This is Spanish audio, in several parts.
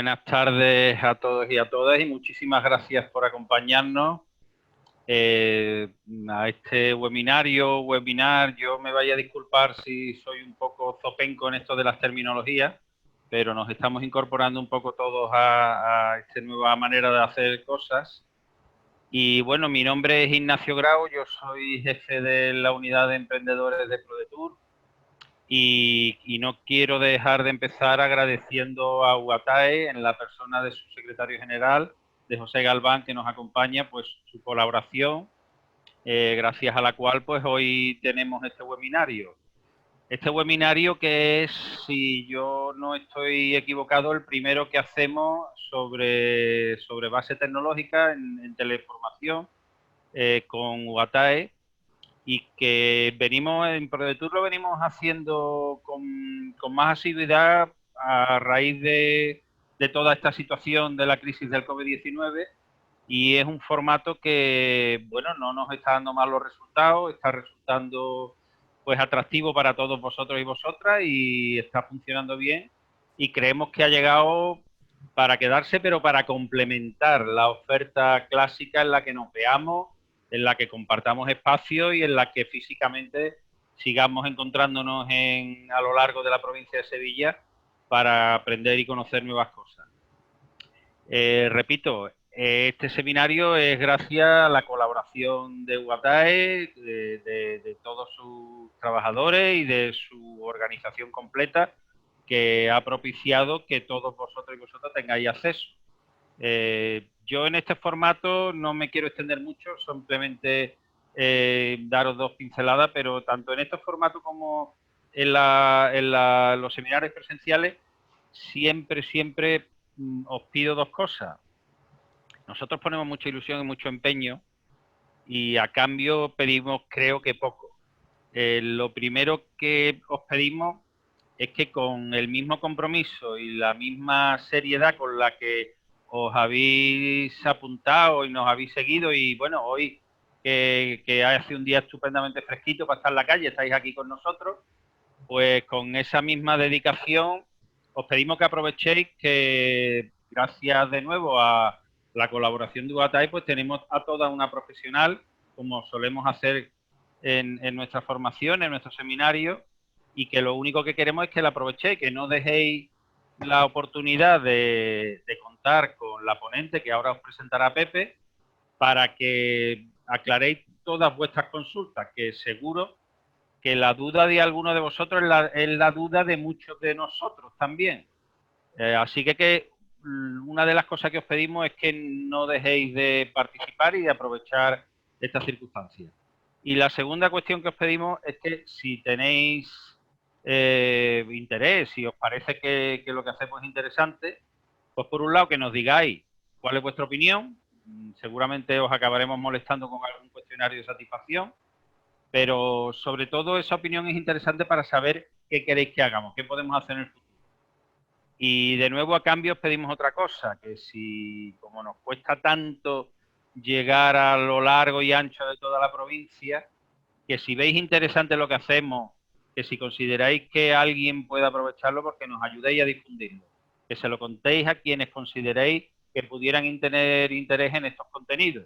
Buenas tardes a todos y a todas y muchísimas gracias por acompañarnos a este webinar. Yo me vaya a disculpar si soy un poco zopenco en esto de las terminologías, pero nos estamos incorporando un poco todos a esta nueva manera de hacer cosas. Y bueno, mi nombre es Ignacio Grau, yo soy jefe de la unidad de emprendedores de ProDetour. Y no quiero dejar de empezar agradeciendo a UATAE en la persona de su secretario general, de José Galván, que nos acompaña, pues su colaboración, gracias a la cual pues hoy tenemos este webinario. Este webinario que es, si yo no estoy equivocado, el primero que hacemos sobre base tecnológica en teleformación con UATAE, y que venimos en ProDetour lo venimos haciendo con más asiduidad a raíz de toda esta situación de la crisis del COVID-19, y es un formato que, bueno, no nos está dando malos resultados, está resultando pues atractivo para todos vosotros y vosotras y está funcionando bien, y creemos que ha llegado para quedarse, pero para complementar la oferta clásica en la que nos veamos, en la que compartamos espacio y en la que físicamente sigamos encontrándonos a lo largo de la provincia de Sevilla para aprender y conocer nuevas cosas. Repito, este seminario es gracias a la colaboración de UATAE, de todos sus trabajadores y de su organización completa, que ha propiciado que todos vosotros y vosotras tengáis acceso. Yo en este formato no me quiero extender mucho, simplemente daros dos pinceladas, pero tanto en este formato como en los seminarios presenciales, siempre os pido dos cosas. Nosotros ponemos mucha ilusión y mucho empeño, y a cambio pedimos, creo que poco. Lo primero que os pedimos es que con el mismo compromiso y la misma seriedad con la que os habéis apuntado y nos habéis seguido, y bueno, hoy que hace un día estupendamente fresquito para estar en la calle, estáis aquí con nosotros, pues con esa misma dedicación os pedimos que aprovechéis que gracias de nuevo a la colaboración de UATAE, pues tenemos a toda una profesional, como solemos hacer en nuestra formación, en nuestros seminarios, y que lo único que queremos es que la aprovechéis, que no dejéis la oportunidad de contar con la ponente que ahora os presentará Pepe, para que aclaréis todas vuestras consultas, que seguro que la duda de alguno de vosotros es la duda de muchos de nosotros también. Así que una de las cosas que os pedimos es que no dejéis de participar y de aprovechar estas circunstancias. Y la segunda cuestión que os pedimos es que si tenéis interés, si os parece que lo que hacemos es interesante, pues por un lado que nos digáis cuál es vuestra opinión. Seguramente os acabaremos molestando con algún cuestionario de satisfacción, pero sobre todo esa opinión es interesante para saber qué queréis que hagamos, qué podemos hacer en el futuro. Y de nuevo a cambio os pedimos otra cosa, que si, como nos cuesta tanto llegar a lo largo y ancho de toda la provincia, que si veis interesante lo que hacemos, que si consideráis que alguien puede aprovecharlo, porque nos ayudéis a difundirlo, que se lo contéis a quienes consideréis que pudieran tener interés en estos contenidos.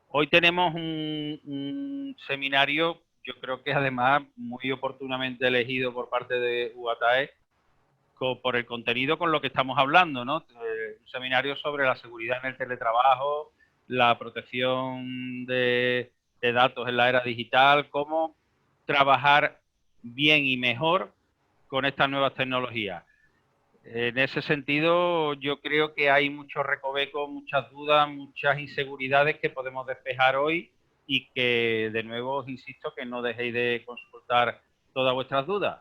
Hoy tenemos un seminario, yo creo que además muy oportunamente elegido por parte de UATAE, por el contenido con lo que estamos hablando, ¿no? Un seminario sobre la seguridad en el teletrabajo, la protección de datos en la era digital, cómo trabajar bien y mejor con estas nuevas tecnologías. En ese sentido, yo creo que hay muchos recovecos, muchas dudas, muchas inseguridades que podemos despejar hoy, y que, de nuevo, os insisto que no dejéis de consultar todas vuestras dudas.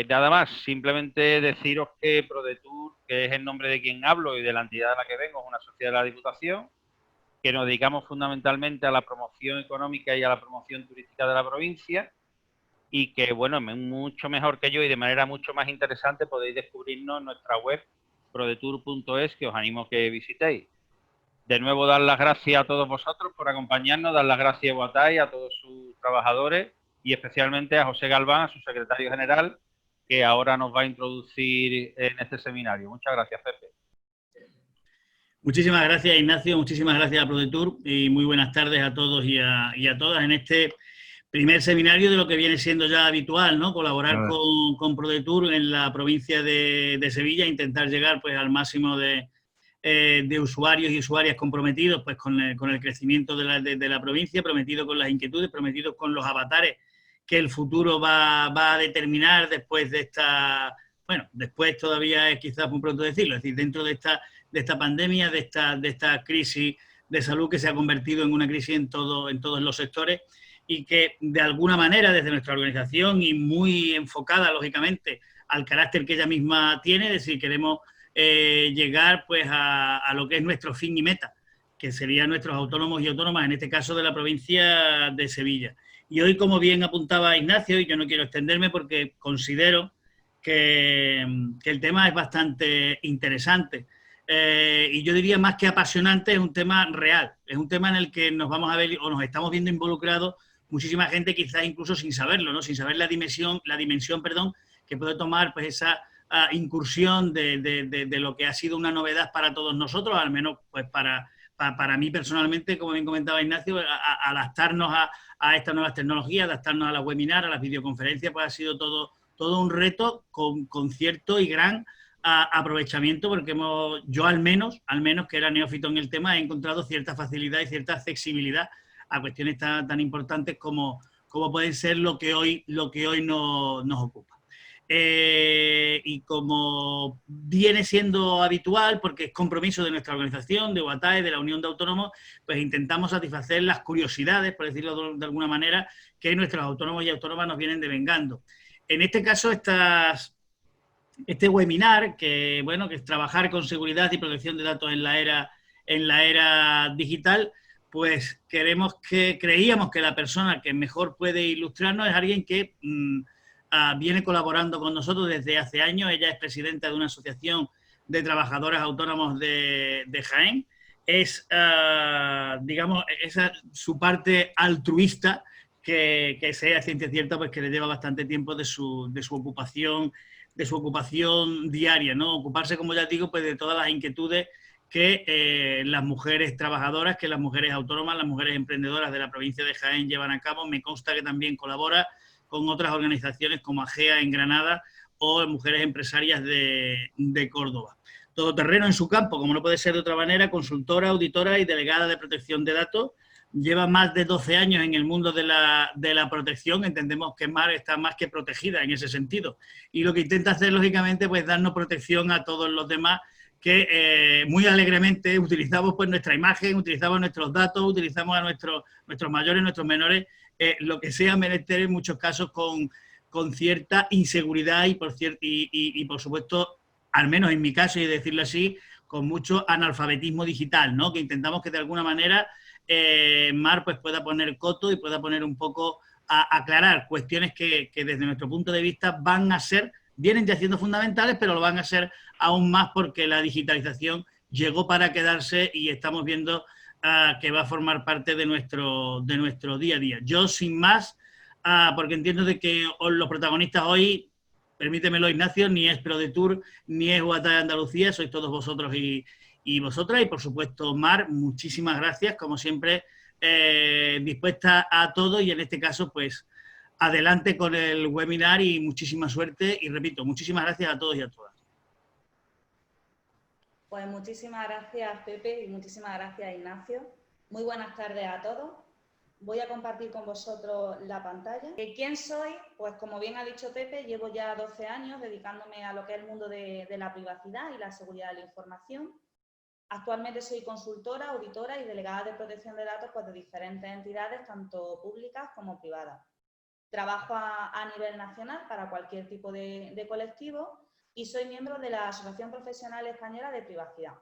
Nada más, simplemente deciros que ProDetour, que es el nombre de quien hablo y de la entidad de la que vengo, es una sociedad de la Diputación, que nos dedicamos fundamentalmente a la promoción económica y a la promoción turística de la provincia, y que, bueno, mucho mejor que yo y de manera mucho más interesante podéis descubrirnos en nuestra web prodetour.es, que os animo a que visitéis. De nuevo, dar las gracias a todos vosotros por acompañarnos, dar las gracias a UATAE, a todos sus trabajadores, y especialmente a José Galván, a su secretario general, que ahora nos va a introducir en este seminario. Muchas gracias, Pepe. Muchísimas gracias, Ignacio, muchísimas gracias a ProDetour y muy buenas tardes a todos y a todas en este primer seminario de lo que viene siendo ya habitual, ¿no? Colaborar con ProDetour en la provincia de Sevilla, intentar llegar pues al máximo de usuarios y usuarias comprometidos pues con el crecimiento de la provincia, prometidos con las inquietudes, prometidos con los avatares que el futuro va a determinar después de esta, bueno, después todavía es quizás muy pronto decirlo, es decir, dentro de esta pandemia, de esta crisis de salud que se ha convertido en una crisis en todos los sectores y que de alguna manera desde nuestra organización y muy enfocada lógicamente al carácter que ella misma tiene, es decir, queremos llegar pues a lo que es nuestro fin y meta, que serían nuestros autónomos y autónomas, en este caso de la provincia de Sevilla. Y hoy, como bien apuntaba Ignacio, y yo no quiero extenderme porque considero que el tema es bastante interesante. Y yo diría más que apasionante, es un tema real, es un tema en el que nos vamos a ver o nos estamos viendo involucrados muchísima gente, quizás incluso sin saberlo, ¿no? Sin saber la dimensión, perdón, que puede tomar pues esa incursión de lo que ha sido una novedad para todos nosotros, al menos pues para mí personalmente, como bien comentaba Ignacio, adaptarnos a estas nuevas tecnologías, adaptarnos a las webinars, a las videoconferencias, pues ha sido todo un reto con cierto y gran aprovechamiento, porque yo al menos que era neófito en el tema, he encontrado cierta facilidad y cierta accesibilidad a cuestiones tan importantes como pueden ser lo que hoy nos ocupa. Y como viene siendo habitual, porque es compromiso de nuestra organización, de UATAE, de la Unión de Autónomos, pues intentamos satisfacer las curiosidades, por decirlo de alguna manera, que nuestros autónomos y autónomas nos vienen devengando. En este caso, este webinar, que es trabajar con seguridad y protección de datos en la era digital, pues creíamos que la persona que mejor puede ilustrarnos es alguien que viene colaborando con nosotros desde hace años. Ella es presidenta de una asociación de trabajadoras autónomos de Jaén. Es, digamos, esa su parte altruista, que sea ciencia cierta, pues que le lleva bastante tiempo de su ocupación diaria, ¿no? Ocuparse, como ya digo, pues de todas las inquietudes que las mujeres trabajadoras, que las mujeres autónomas, las mujeres emprendedoras de la provincia de Jaén llevan a cabo. Me consta que también colabora con otras organizaciones como AGEA en Granada o Mujeres Empresarias de Córdoba. Todoterreno en su campo, como no puede ser de otra manera, consultora, auditora y delegada de protección de datos. Lleva más de 12 años en el mundo de la protección. Entendemos que Mar está más que protegida en ese sentido. Y lo que intenta hacer, lógicamente, pues darnos protección a todos los demás que muy alegremente utilizamos pues nuestra imagen, utilizamos nuestros datos, utilizamos a nuestros mayores, nuestros menores, lo que sea menester en muchos casos con cierta inseguridad y por supuesto, al menos en mi caso, y decirlo así, con mucho analfabetismo digital, ¿no? Que intentamos que de alguna manera Mar pues pueda poner coto y pueda poner un poco a aclarar cuestiones que desde nuestro punto de vista vienen ya siendo fundamentales, pero lo van a ser aún más porque la digitalización llegó para quedarse y estamos viendo que va a formar parte de nuestro día a día. Yo, sin más, porque entiendo de que los protagonistas hoy, permítemelo, Ignacio, ni es ProDetour, ni es UATAE Andalucía, sois todos vosotros y vosotras, y por supuesto Mar, muchísimas gracias, como siempre, dispuesta a todo, y en este caso pues adelante con el webinar y muchísima suerte, y repito, muchísimas gracias a todos y a todas. Pues muchísimas gracias, Pepe, y muchísimas gracias, Ignacio. Muy buenas tardes a todos. Voy a compartir con vosotros la pantalla. ¿Quién soy? Pues como bien ha dicho Pepe, llevo ya 12 años dedicándome a lo que es el mundo de la privacidad y la seguridad de la información. Actualmente soy consultora, auditora y delegada de protección de datos pues, de diferentes entidades, tanto públicas como privadas. Trabajo a nivel nacional para cualquier tipo de colectivo y soy miembro de la Asociación Profesional Española de Privacidad.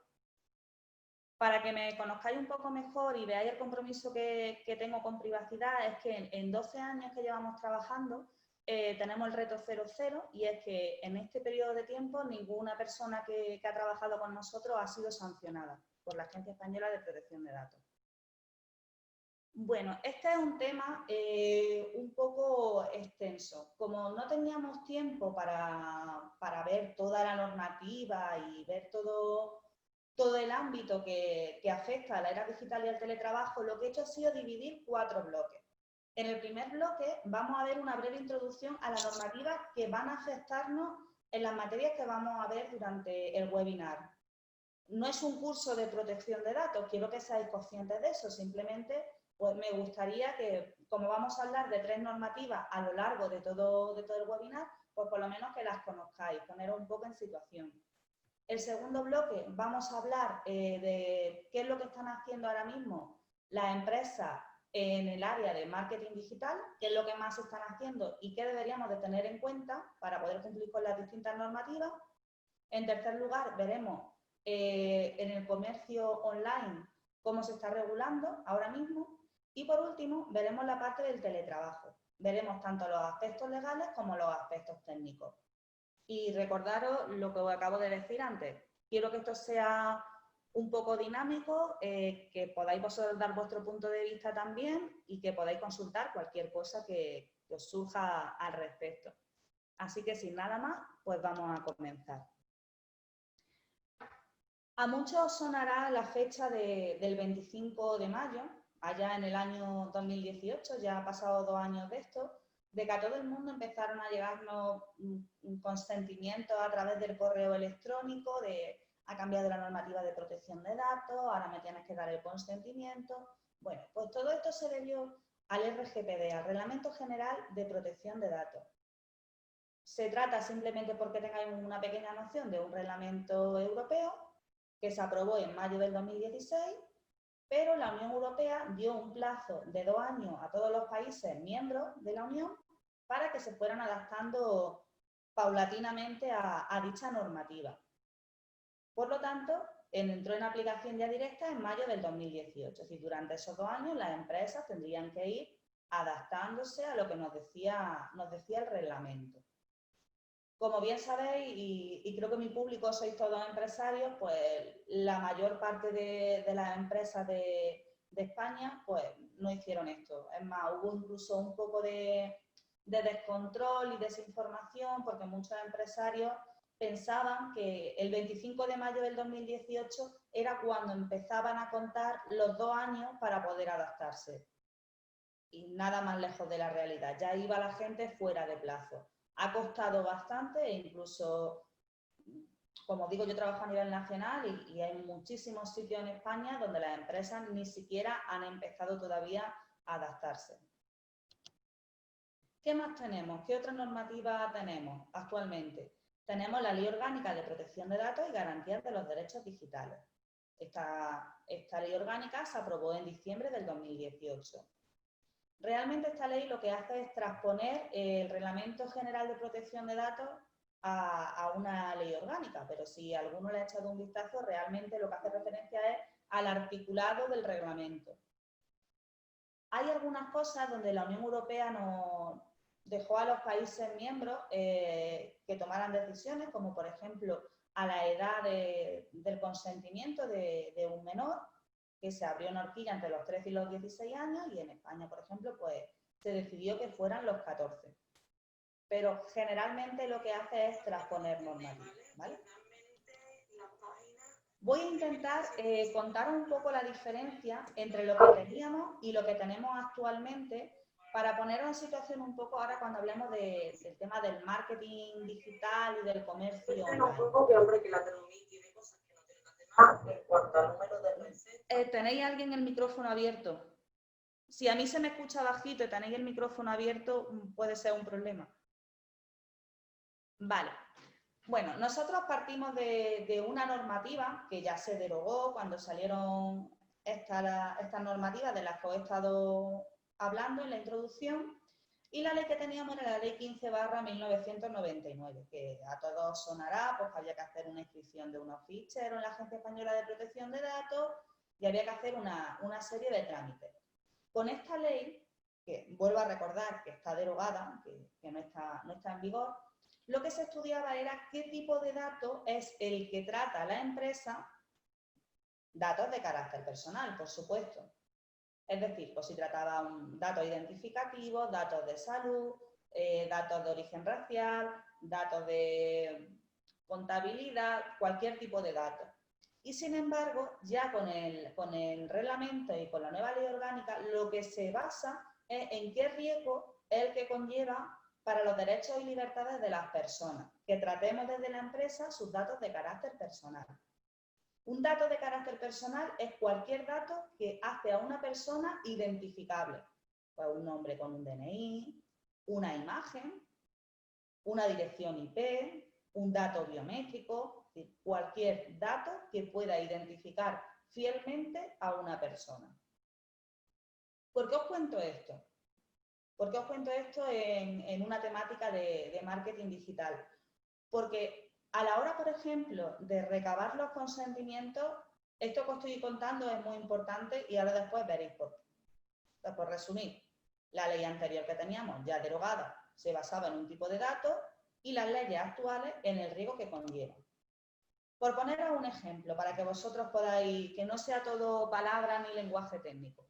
Para que me conozcáis un poco mejor y veáis el compromiso que tengo con privacidad, es que en 12 años que llevamos trabajando tenemos el reto 00, y es que en este periodo de tiempo ninguna persona que ha trabajado con nosotros ha sido sancionada por la Agencia Española de Protección de Datos. Bueno, este es un tema un poco extenso. Como no teníamos tiempo para ver toda la normativa y ver todo el ámbito que afecta a la era digital y al teletrabajo, lo que he hecho ha sido dividir 4 bloques. En el primer bloque vamos a ver una breve introducción a las normativas que van a afectarnos en las materias que vamos a ver durante el webinar. No es un curso de protección de datos, quiero que seáis conscientes de eso, simplemente pues me gustaría que, como vamos a hablar de 3 normativas a lo largo de todo el webinar, pues por lo menos que las conozcáis, poneros un poco en situación. El segundo bloque vamos a hablar de qué es lo que están haciendo ahora mismo las empresas en el área de marketing digital, qué es lo que más están haciendo y qué deberíamos de tener en cuenta para poder cumplir con las distintas normativas. En tercer lugar, veremos en el comercio online cómo se está regulando ahora mismo. Y por último, veremos la parte del teletrabajo. Veremos tanto los aspectos legales como los aspectos técnicos. Y recordaros lo que os acabo de decir antes. Quiero que esto sea un poco dinámico, que podáis vosotros dar vuestro punto de vista también y que podáis consultar cualquier cosa que os surja al respecto. Así que sin nada más, pues vamos a comenzar. A muchos sonará la fecha del 25 de mayo, allá en el año 2018, ya ha pasado 2 años de esto, de que a todo el mundo empezaron a llegarnos consentimientos a través del correo electrónico, ha cambiado la normativa de protección de datos, ahora me tienes que dar el consentimiento. Bueno, pues todo esto se debió al RGPD, al Reglamento General de Protección de Datos. Se trata, simplemente porque tengáis una pequeña noción, de un reglamento europeo que se aprobó en mayo del 2016, pero la Unión Europea dio un plazo de 2 años a todos los países miembros de la Unión para que se fueran adaptando paulatinamente a dicha normativa. Por lo tanto, entró en aplicación ya directa en mayo del 2018. Es decir, durante esos 2 años las empresas tendrían que ir adaptándose a lo que nos decía el reglamento. Como bien sabéis, y creo que mi público sois todos empresarios, pues la mayor parte de las empresas de España pues no hicieron esto. Es más, hubo incluso un poco de descontrol y desinformación porque muchos empresarios pensaban que el 25 de mayo del 2018 era cuando empezaban a contar los 2 años para poder adaptarse. Y nada más lejos de la realidad. Ya iba la gente fuera de plazo. Ha costado bastante e incluso, como digo, yo trabajo a nivel nacional y hay muchísimos sitios en España donde las empresas ni siquiera han empezado todavía a adaptarse. ¿Qué más tenemos? ¿Qué otra normativa tenemos actualmente? Tenemos la Ley Orgánica de Protección de Datos y Garantías de los Derechos Digitales. Esta ley orgánica se aprobó en diciembre del 2018. Realmente esta ley lo que hace es transponer el Reglamento General de Protección de Datos a una ley orgánica, pero si alguno le ha echado un vistazo, realmente lo que hace referencia es al articulado del reglamento. Hay algunas cosas donde la Unión Europea nos dejó a los países miembros que tomaran decisiones, como por ejemplo a la edad del consentimiento de un menor, que se abrió en horquilla entre los 13 y los 16 años, y en España, por ejemplo, pues se decidió que fueran los 14. Pero generalmente lo que hace es transponer normativas, ¿vale? Voy a intentar contar un poco la diferencia entre lo que teníamos y lo que tenemos actualmente para poneros en situación un poco ahora cuando hablemos del tema del marketing digital y del comercio online. En cuanto al número de recetas. ¿Tenéis alguien el micrófono abierto? Si a mí se me escucha bajito y tenéis el micrófono abierto, puede ser un problema. Vale. Bueno, nosotros partimos de una normativa que ya se derogó cuando salieron estas normativas de las que os he estado hablando en la introducción. Y la ley que teníamos era la ley 15/1999, que a todos sonará, pues había que hacer una inscripción de unos ficheros en la Agencia Española de Protección de Datos y había que hacer una serie de trámites. Con esta ley, que vuelvo a recordar que está derogada, que no está en vigor, lo que se estudiaba era qué tipo de datos es el que trata la empresa, datos de carácter personal, por supuesto. Es decir, pues si trataba datos identificativos, datos de salud, datos de origen racial, datos de contabilidad, cualquier tipo de datos. Y sin embargo, ya con el reglamento y con la nueva ley orgánica, lo que se basa es en qué riesgo es el que conlleva para los derechos y libertades de las personas, que tratemos desde la empresa sus datos de carácter personal. Un dato de carácter personal es cualquier dato que hace a una persona identificable. Pues un nombre con un DNI, una imagen, una dirección IP, un dato biométrico, cualquier dato que pueda identificar fielmente a una persona. ¿Por qué os cuento esto? ¿Por qué os cuento esto en una temática de marketing digital? Porque a la hora, por ejemplo, de recabar los consentimientos, esto que os estoy contando es muy importante y ahora después veréis por qué. Por resumir, la ley anterior que teníamos, ya derogada, se basaba en un tipo de datos y las leyes actuales en el riesgo que conlleva. Por poneros un ejemplo, para que vosotros podáis, que no sea todo palabra ni lenguaje técnico.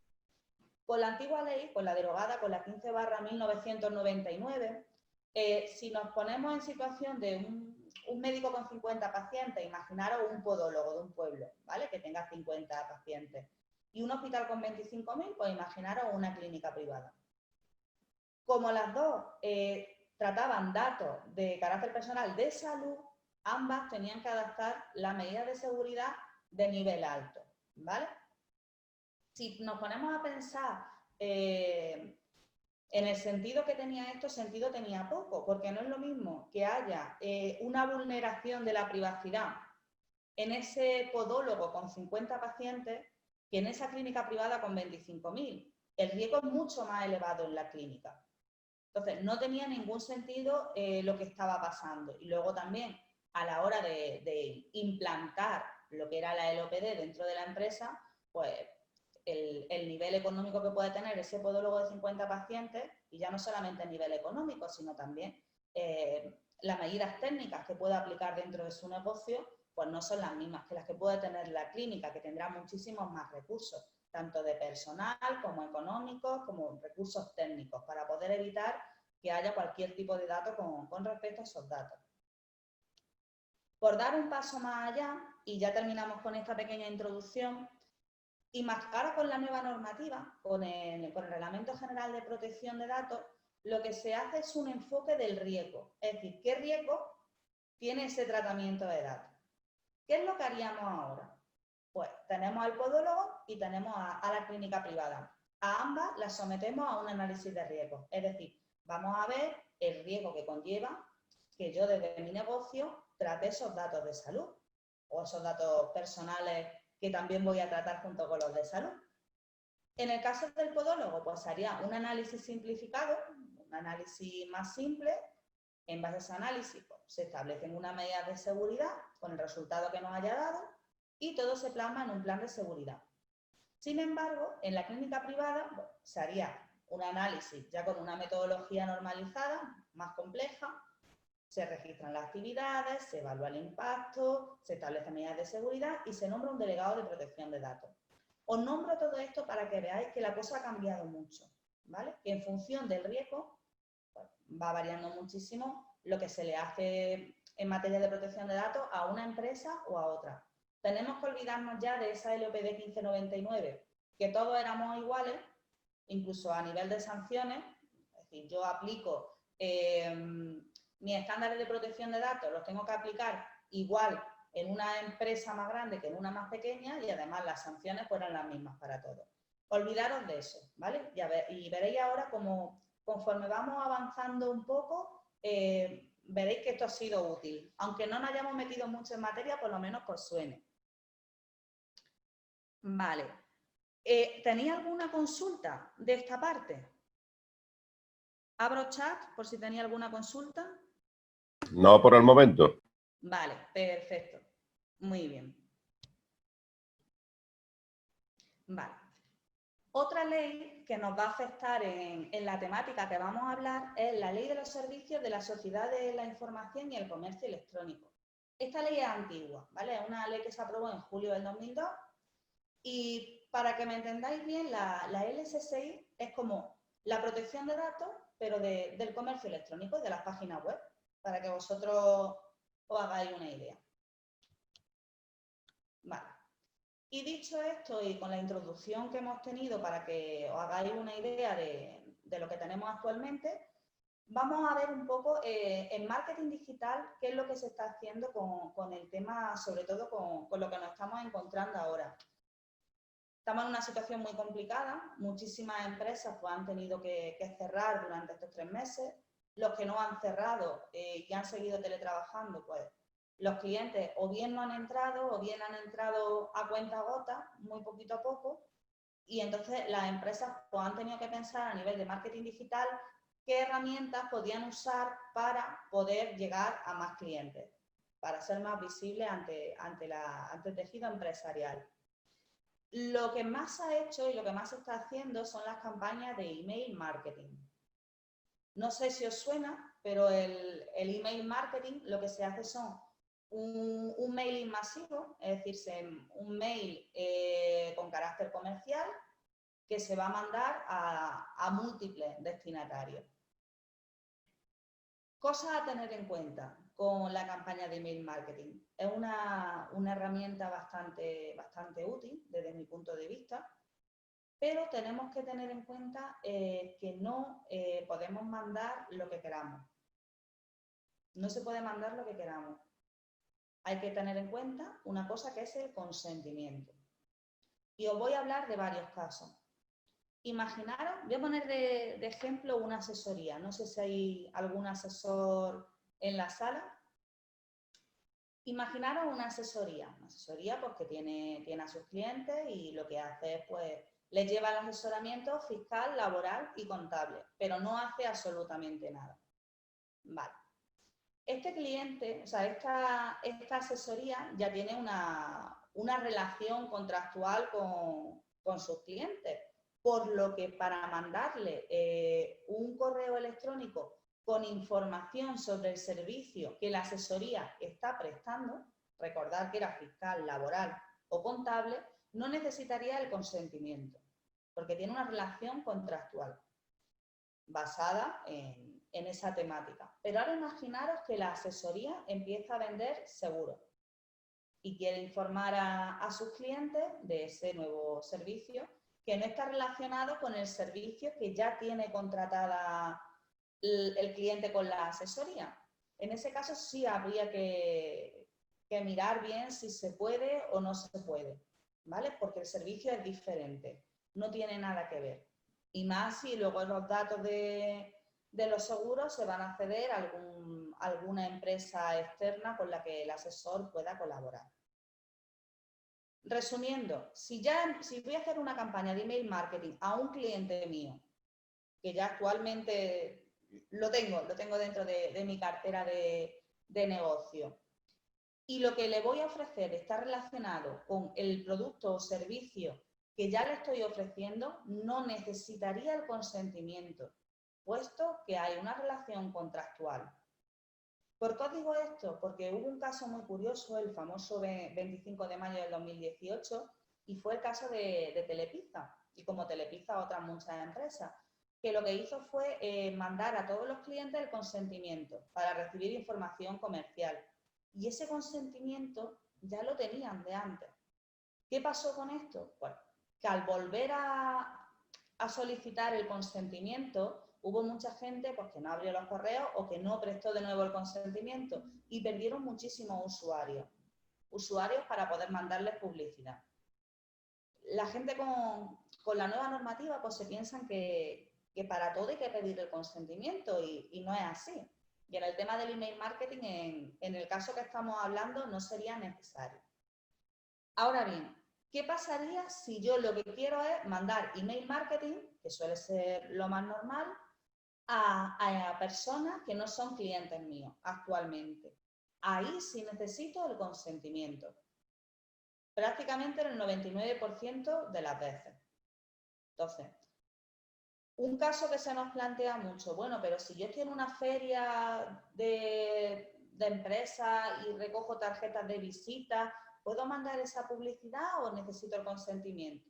Con la antigua ley, con la derogada, con la 15/1999, si nos ponemos en situación de un médico con 50 pacientes, imaginaros un podólogo de un pueblo, ¿vale? Que tenga 50 pacientes. Y un hospital con 25.000, pues imaginaros una clínica privada. Como las dos trataban datos de carácter personal de salud, ambas tenían que adaptar las medidas de seguridad de nivel alto, ¿vale? Si nos ponemos a pensar en el sentido que tenía esto, sentido tenía poco, porque no es lo mismo que haya una vulneración de la privacidad en ese podólogo con 50 pacientes que en esa clínica privada con 25.000. El riesgo es mucho más elevado en la clínica. Entonces, no tenía ningún sentido lo que estaba pasando. Y luego también, a la hora de implantar lo que era la LOPD dentro de la empresa, pues el nivel económico que puede tener ese podólogo de 50 pacientes, y ya no solamente el nivel económico, sino también las medidas técnicas que puede aplicar dentro de su negocio, pues no son las mismas que las que puede tener la clínica, que tendrá muchísimos más recursos, tanto de personal como económicos, como recursos técnicos, para poder evitar que haya cualquier tipo de dato con respecto a esos datos. Por dar un paso más allá, y ya terminamos con esta pequeña introducción, y más ahora con la nueva normativa, con el Reglamento General de Protección de Datos, lo que se hace es un enfoque del riesgo, es decir, ¿qué riesgo tiene ese tratamiento de datos? ¿Qué es lo que haríamos ahora? Pues tenemos al podólogo y tenemos a la clínica privada. A ambas las sometemos a un análisis de riesgo, es decir, vamos a ver el riesgo que conlleva que yo desde mi negocio trate esos datos de salud o esos datos personales que también voy a tratar junto con los de salud. En el caso del podólogo, pues haría un análisis simplificado, un análisis más simple. En base a ese análisis, pues, se establecen unas medidas de seguridad con el resultado que nos haya dado y todo se plasma en un plan de seguridad. Sin embargo, en la clínica privada pues, se haría un análisis ya con una metodología normalizada, más compleja, se registran las actividades, se evalúa el impacto, se establecen medidas de seguridad y se nombra un delegado de protección de datos. Os nombro todo esto para que veáis que la cosa ha cambiado mucho, ¿vale? Que en función del riesgo pues, va variando muchísimo lo que se le hace en materia de protección de datos a una empresa o a otra. Tenemos que olvidarnos ya de esa LOPD 1599, que todos éramos iguales, incluso a nivel de sanciones, es decir, yo aplico mis estándares de protección de datos, los tengo que aplicar igual en una empresa más grande que en una más pequeña y además las sanciones fueran las mismas para todos. Olvidaros de eso, ¿vale? Y veréis ahora cómo conforme vamos avanzando un poco, veréis que esto ha sido útil. Aunque no nos hayamos metido mucho en materia, por lo menos que os suene. Vale. ¿Tenéis alguna consulta de esta parte? Abro chat por si tenéis alguna consulta. No por el momento. Vale, perfecto. Muy bien. Vale. Otra ley que nos va a afectar en la temática que vamos a hablar es la Ley de los Servicios de la Sociedad de la Información y el Comercio Electrónico. Esta ley es antigua, ¿vale? Es una ley que se aprobó en julio del 2002 y para que me entendáis bien, la LSSI es como la protección de datos, pero del comercio electrónico y de las páginas web, para que vosotros os hagáis una idea. Vale. Y dicho esto, y con la introducción que hemos tenido para que os hagáis una idea de lo que tenemos actualmente, vamos a ver un poco en marketing digital qué es lo que se está haciendo con el tema, sobre todo con lo que nos estamos encontrando ahora. Estamos en una situación muy complicada, muchísimas empresas pues, han tenido que cerrar durante estos 3 meses, los que no han cerrado y han seguido teletrabajando, pues los clientes o bien no han entrado o bien han entrado a cuentagotas, muy poquito a poco, y entonces las empresas pues, han tenido que pensar a nivel de marketing digital qué herramientas podían usar para poder llegar a más clientes, para ser más visibles ante el tejido empresarial. Lo que más se ha hecho y lo que más se está haciendo son las campañas de email marketing. No sé si os suena, pero el email marketing lo que se hace son un mailing masivo, es decir, un mail con carácter comercial que se va a mandar a múltiples destinatarios. Cosas a tener en cuenta con la campaña de email marketing. Es una herramienta bastante útil desde mi punto de vista, pero tenemos que tener en cuenta que no podemos mandar lo que queramos. No se puede mandar lo que queramos. Hay que tener en cuenta una cosa que es el consentimiento. Y os voy a hablar de varios casos. Imaginaros, voy a poner de ejemplo una asesoría. No sé si hay algún asesor en la sala. Imaginaros una asesoría porque tiene a sus clientes y lo que hace es, pues, les lleva el asesoramiento fiscal, laboral y contable, pero no hace absolutamente nada. Vale. Este cliente, o sea, esta asesoría ya tiene una relación contractual con sus clientes, por lo que para mandarle un correo electrónico con información sobre el servicio que la asesoría está prestando, recordar que era fiscal, laboral o contable, no necesitaría el consentimiento, porque tiene una relación contractual basada en esa temática. Pero ahora imaginaros que la asesoría empieza a vender seguros y quiere informar a sus clientes de ese nuevo servicio que no está relacionado con el servicio que ya tiene contratada el cliente con la asesoría. En ese caso sí habría que mirar bien si se puede o no se puede, ¿vale? Porque el servicio es diferente, no tiene nada que ver. Y más si luego los datos de los seguros se van a ceder a alguna empresa externa con la que el asesor pueda colaborar. Resumiendo, si voy a hacer una campaña de email marketing a un cliente mío, que ya actualmente lo tengo dentro de mi cartera de negocio, y lo que le voy a ofrecer está relacionado con el producto o servicio que ya le estoy ofreciendo, no necesitaría el consentimiento, puesto que hay una relación contractual. ¿Por qué os digo esto? Porque hubo un caso muy curioso, el famoso 25 de mayo del 2018, y fue el caso de Telepizza, y como Telepizza otras muchas empresas, que lo que hizo fue mandar a todos los clientes el consentimiento para recibir información comercial. Y ese consentimiento ya lo tenían de antes. ¿Qué pasó con esto? Pues que al volver a solicitar el consentimiento, hubo mucha gente pues, que no abrió los correos o que no prestó de nuevo el consentimiento y perdieron muchísimos usuarios para poder mandarles publicidad. La gente con la nueva normativa pues se piensan que para todo hay que pedir el consentimiento y no es así. Y en el tema del email marketing, en el caso que estamos hablando, no sería necesario. Ahora bien, ¿qué pasaría si yo lo que quiero es mandar email marketing, que suele ser lo más normal, a personas que no son clientes míos actualmente? Ahí sí necesito el consentimiento. Prácticamente en el 99% de las veces. Entonces, un caso que se nos plantea mucho, bueno, pero si yo estoy en una feria de empresas y recojo tarjetas de visita, ¿puedo mandar esa publicidad o necesito el consentimiento?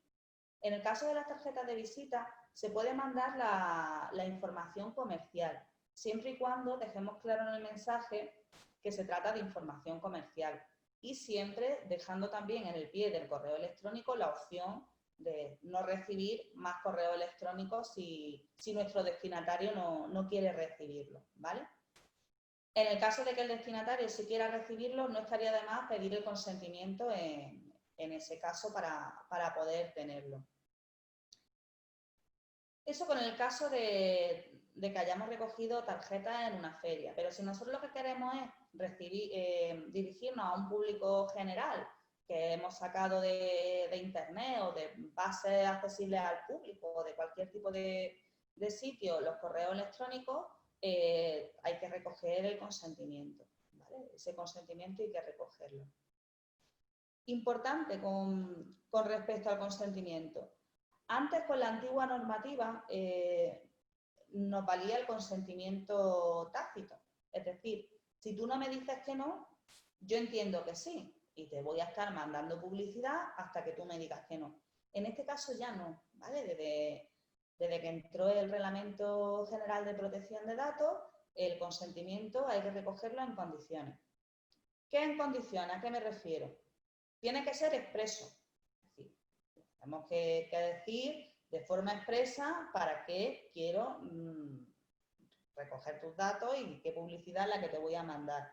En el caso de las tarjetas de visita, se puede mandar la información comercial, siempre y cuando dejemos claro en el mensaje que se trata de información comercial y siempre dejando también en el pie del correo electrónico la opción de no recibir más correo electrónico si nuestro destinatario no quiere recibirlo, ¿vale? En el caso de que el destinatario sí quiera recibirlo, no estaría de más pedir el consentimiento en ese caso para poder tenerlo. Eso con el caso de que hayamos recogido tarjetas en una feria, pero si nosotros lo que queremos es dirigirnos a un público general que hemos sacado de internet o de bases accesibles al público o de cualquier tipo de sitio, los correos electrónicos, hay que recoger el consentimiento, ¿vale? Ese consentimiento hay que recogerlo. Importante con respecto al consentimiento. Antes, con la antigua normativa, nos valía el consentimiento tácito. Es decir, si tú no me dices que no, yo entiendo que sí y te voy a estar mandando publicidad hasta que tú me digas que no. En este caso ya no, ¿vale? Desde que entró el Reglamento General de Protección de Datos, el consentimiento hay que recogerlo en condiciones. ¿Qué en condiciones? ¿A qué me refiero? Tiene que ser expreso. Es decir, tenemos que decir de forma expresa para qué quiero recoger tus datos y qué publicidad es la que te voy a mandar.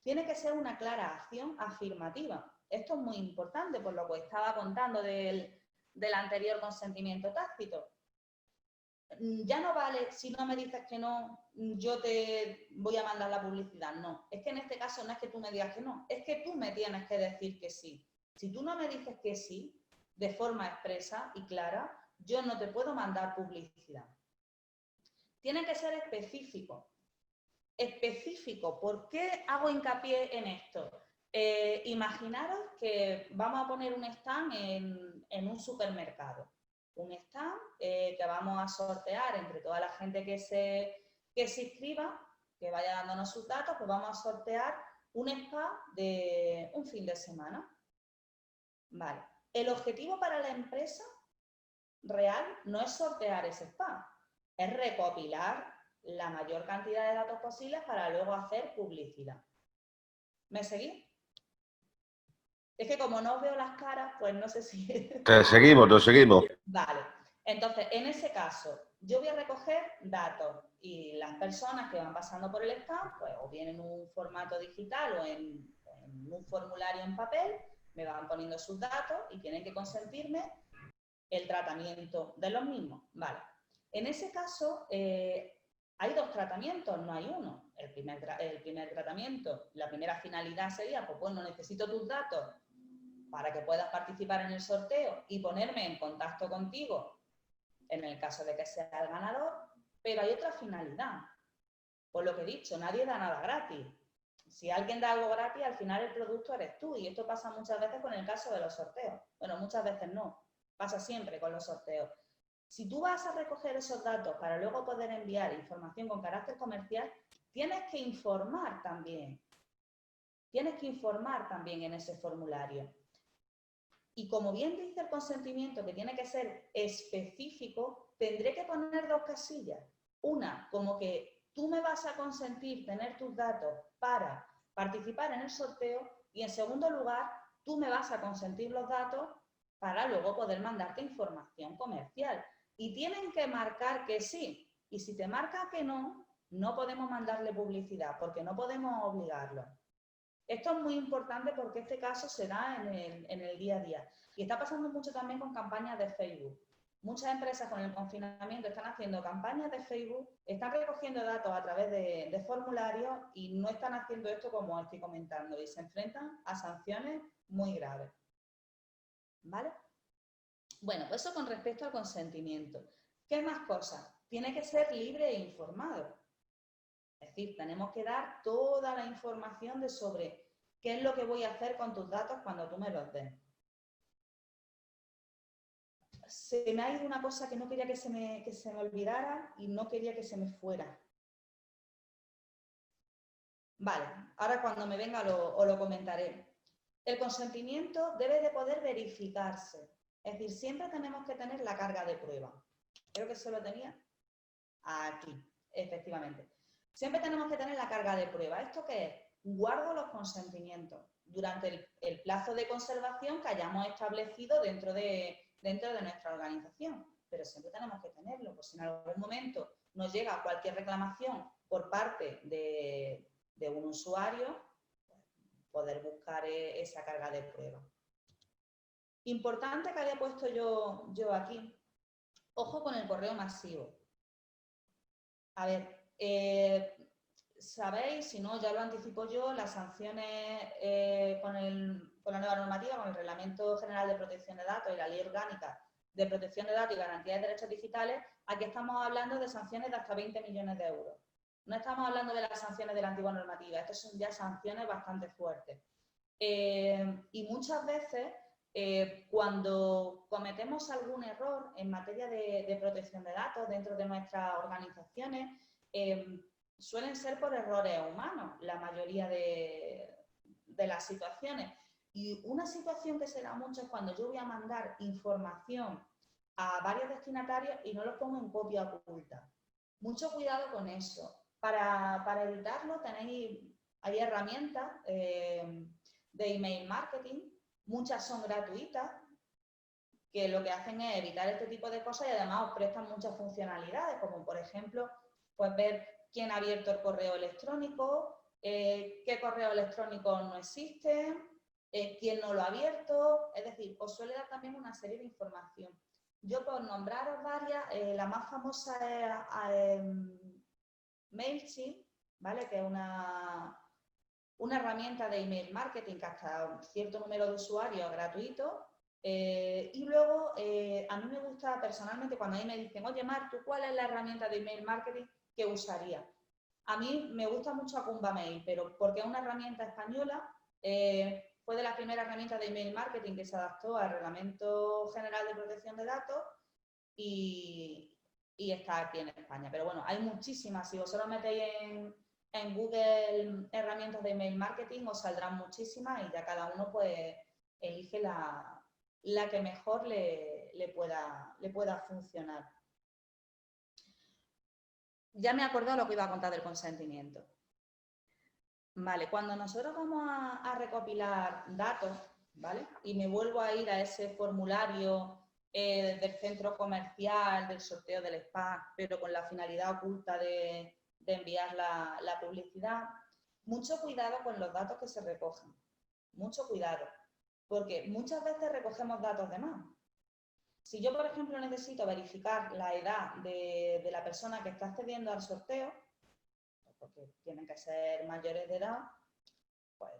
Tiene que ser una clara acción afirmativa. Esto es muy importante por lo que estaba contando del anterior consentimiento tácito. Ya no vale, si no me dices que no, yo te voy a mandar la publicidad. No, es que en este caso no es que tú me digas que no, es que tú me tienes que decir que sí. Si tú no me dices que sí, de forma expresa y clara, yo no te puedo mandar publicidad. Tiene que ser específico. Específico, ¿por qué hago hincapié en esto? Imaginaros que vamos a poner un stand en un supermercado. Un stand que vamos a sortear entre toda la gente que se inscriba, que vaya dándonos sus datos, pues vamos a sortear un spa de un fin de semana. Vale. El objetivo para la empresa real no es sortear ese spa, es recopilar la mayor cantidad de datos posibles para luego hacer publicidad. ¿Me seguís? Es que como no os veo las caras, pues no sé si... Te seguimos. Vale. Entonces, en ese caso, yo voy a recoger datos y las personas que van pasando por el stand, pues o bien en un formato digital o en un formulario en papel, me van poniendo sus datos y tienen que consentirme el tratamiento de los mismos. Vale. En ese caso, hay dos tratamientos, no hay uno. El primer tratamiento, la primera finalidad sería, pues bueno, necesito tus datos para que puedas participar en el sorteo y ponerme en contacto contigo en el caso de que sea el ganador, pero hay otra finalidad. Por lo que he dicho, nadie da nada gratis. Si alguien da algo gratis, al final el producto eres tú, y esto pasa muchas veces con el caso de los sorteos. Bueno, muchas veces no, pasa siempre con los sorteos. Si tú vas a recoger esos datos para luego poder enviar información con carácter comercial, tienes que informar también. Tienes que informar también en ese formulario. Y como bien dice el consentimiento, que tiene que ser específico, tendré que poner dos casillas. Una, como que tú me vas a consentir tener tus datos para participar en el sorteo, y en segundo lugar, tú me vas a consentir los datos para luego poder mandarte información comercial. Y tienen que marcar que sí. Y si te marca que no, no podemos mandarle publicidad porque no podemos obligarlo. Esto es muy importante porque este caso se da en el día a día. Y está pasando mucho también con campañas de Facebook. Muchas empresas con el confinamiento están haciendo campañas de Facebook, están recogiendo datos a través de formularios y no están haciendo esto como estoy comentando y se enfrentan a sanciones muy graves. ¿Vale? Bueno, pues eso con respecto al consentimiento. ¿Qué más cosas? Tiene que ser libre e informado. Es decir, tenemos que dar toda la información sobre qué es lo que voy a hacer con tus datos cuando tú me los des. Se me ha ido una cosa que no quería que se me olvidara y no quería que se me fuera. Vale, ahora cuando me venga os lo comentaré. El consentimiento debe de poder verificarse. Es decir, siempre tenemos que tener la carga de prueba. Creo que se lo tenía aquí, efectivamente. Siempre tenemos que tener la carga de prueba. ¿Esto qué es? Guardo los consentimientos durante el plazo de conservación que hayamos establecido dentro de nuestra organización. Pero siempre tenemos que tenerlo, pues si en algún momento nos llega cualquier reclamación por parte de un usuario, poder buscar esa carga de prueba. Importante que había puesto yo aquí. Ojo con el correo masivo. A ver, sabéis, si no, ya lo anticipo yo, las sanciones con la nueva normativa, con el Reglamento General de Protección de Datos y la Ley Orgánica de Protección de Datos y Garantía de Derechos Digitales, aquí estamos hablando de sanciones de hasta 20 millones de euros. No estamos hablando de las sanciones de la antigua normativa, estas son ya sanciones bastante fuertes. Y muchas veces, cuando cometemos algún error en materia de protección de datos dentro de nuestras organizaciones, suelen ser por errores humanos, la mayoría de las situaciones. Y una situación que se da mucho es cuando yo voy a mandar información a varios destinatarios y no los pongo en copia oculta. Mucho cuidado con eso. Para evitarlo hay herramientas de email marketing, muchas son gratuitas, que lo que hacen es evitar este tipo de cosas y además os prestan muchas funcionalidades, como por ejemplo, pues ver quién ha abierto el correo electrónico, qué correo electrónico no existe, quién no lo ha abierto, es decir, os suele dar también una serie de información. Yo por nombraros varias, la más famosa es MailChimp, ¿vale? Que es una herramienta de email marketing que hasta un cierto número de usuarios gratuito. Y luego, a mí me gusta personalmente cuando a mí me dicen, oye, Mar, ¿tú cuál es la herramienta de email marketing que usaría? A mí me gusta mucho Akumba Mail, pero porque es una herramienta española, fue de las primeras herramientas de email marketing que se adaptó al Reglamento General de Protección de Datos y está aquí en España. Pero bueno, hay muchísimas. Si vosotros metéis en Google herramientas de email marketing, os saldrán muchísimas y ya cada uno pues elige la que mejor le pueda funcionar. Ya me he acordado lo que iba a contar del consentimiento. Vale, cuando nosotros vamos a recopilar datos, ¿vale? Y me vuelvo a ir a ese formulario del centro comercial, del sorteo del spam, pero con la finalidad oculta de enviar la publicidad, mucho cuidado con los datos que se recogen. Mucho cuidado, porque muchas veces recogemos datos de más. Si yo, por ejemplo, necesito verificar la edad de la persona que está accediendo al sorteo, porque tienen que ser mayores de edad, pues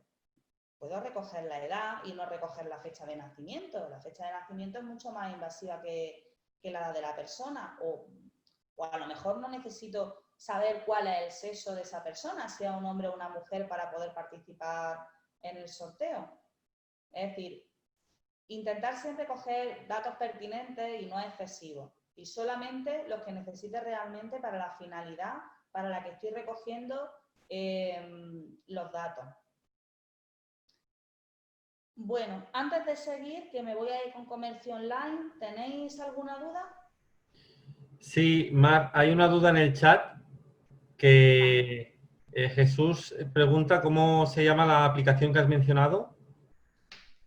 puedo recoger la edad y no recoger la fecha de nacimiento. La fecha de nacimiento es mucho más invasiva que la edad de la persona. O a lo mejor no necesito saber cuál es el sexo de esa persona, sea un hombre o una mujer, para poder participar en el sorteo. Es decir, intentar siempre coger datos pertinentes y no excesivos. Y solamente los que necesite realmente para la finalidad para la que estoy recogiendo los datos. Bueno, antes de seguir, que me voy a ir con comercio online, ¿tenéis alguna duda? Sí, Mar, hay una duda en el chat que Jesús pregunta cómo se llama la aplicación que has mencionado.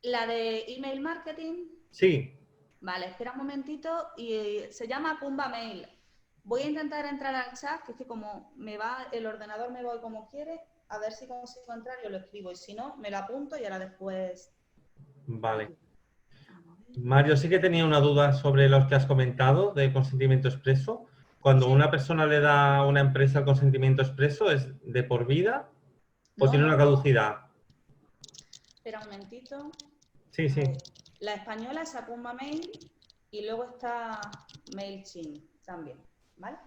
¿La de email marketing? Sí. Vale, espera un momentito y se llama Akumba Mail. Voy a intentar entrar al chat, que es que como me va el ordenador, me voy como quiere, a ver si consigo entrar, yo lo escribo y si no, me lo apunto y ahora después... Vale. Mario, sí que tenía una duda sobre los que has comentado de consentimiento expreso. Cuando una persona le da a una empresa el consentimiento expreso, ¿es de por vida o tiene una caducidad? Espera un momentito. Sí, sí. La española es Akumba Mail y luego está MailChimp también, ¿vale?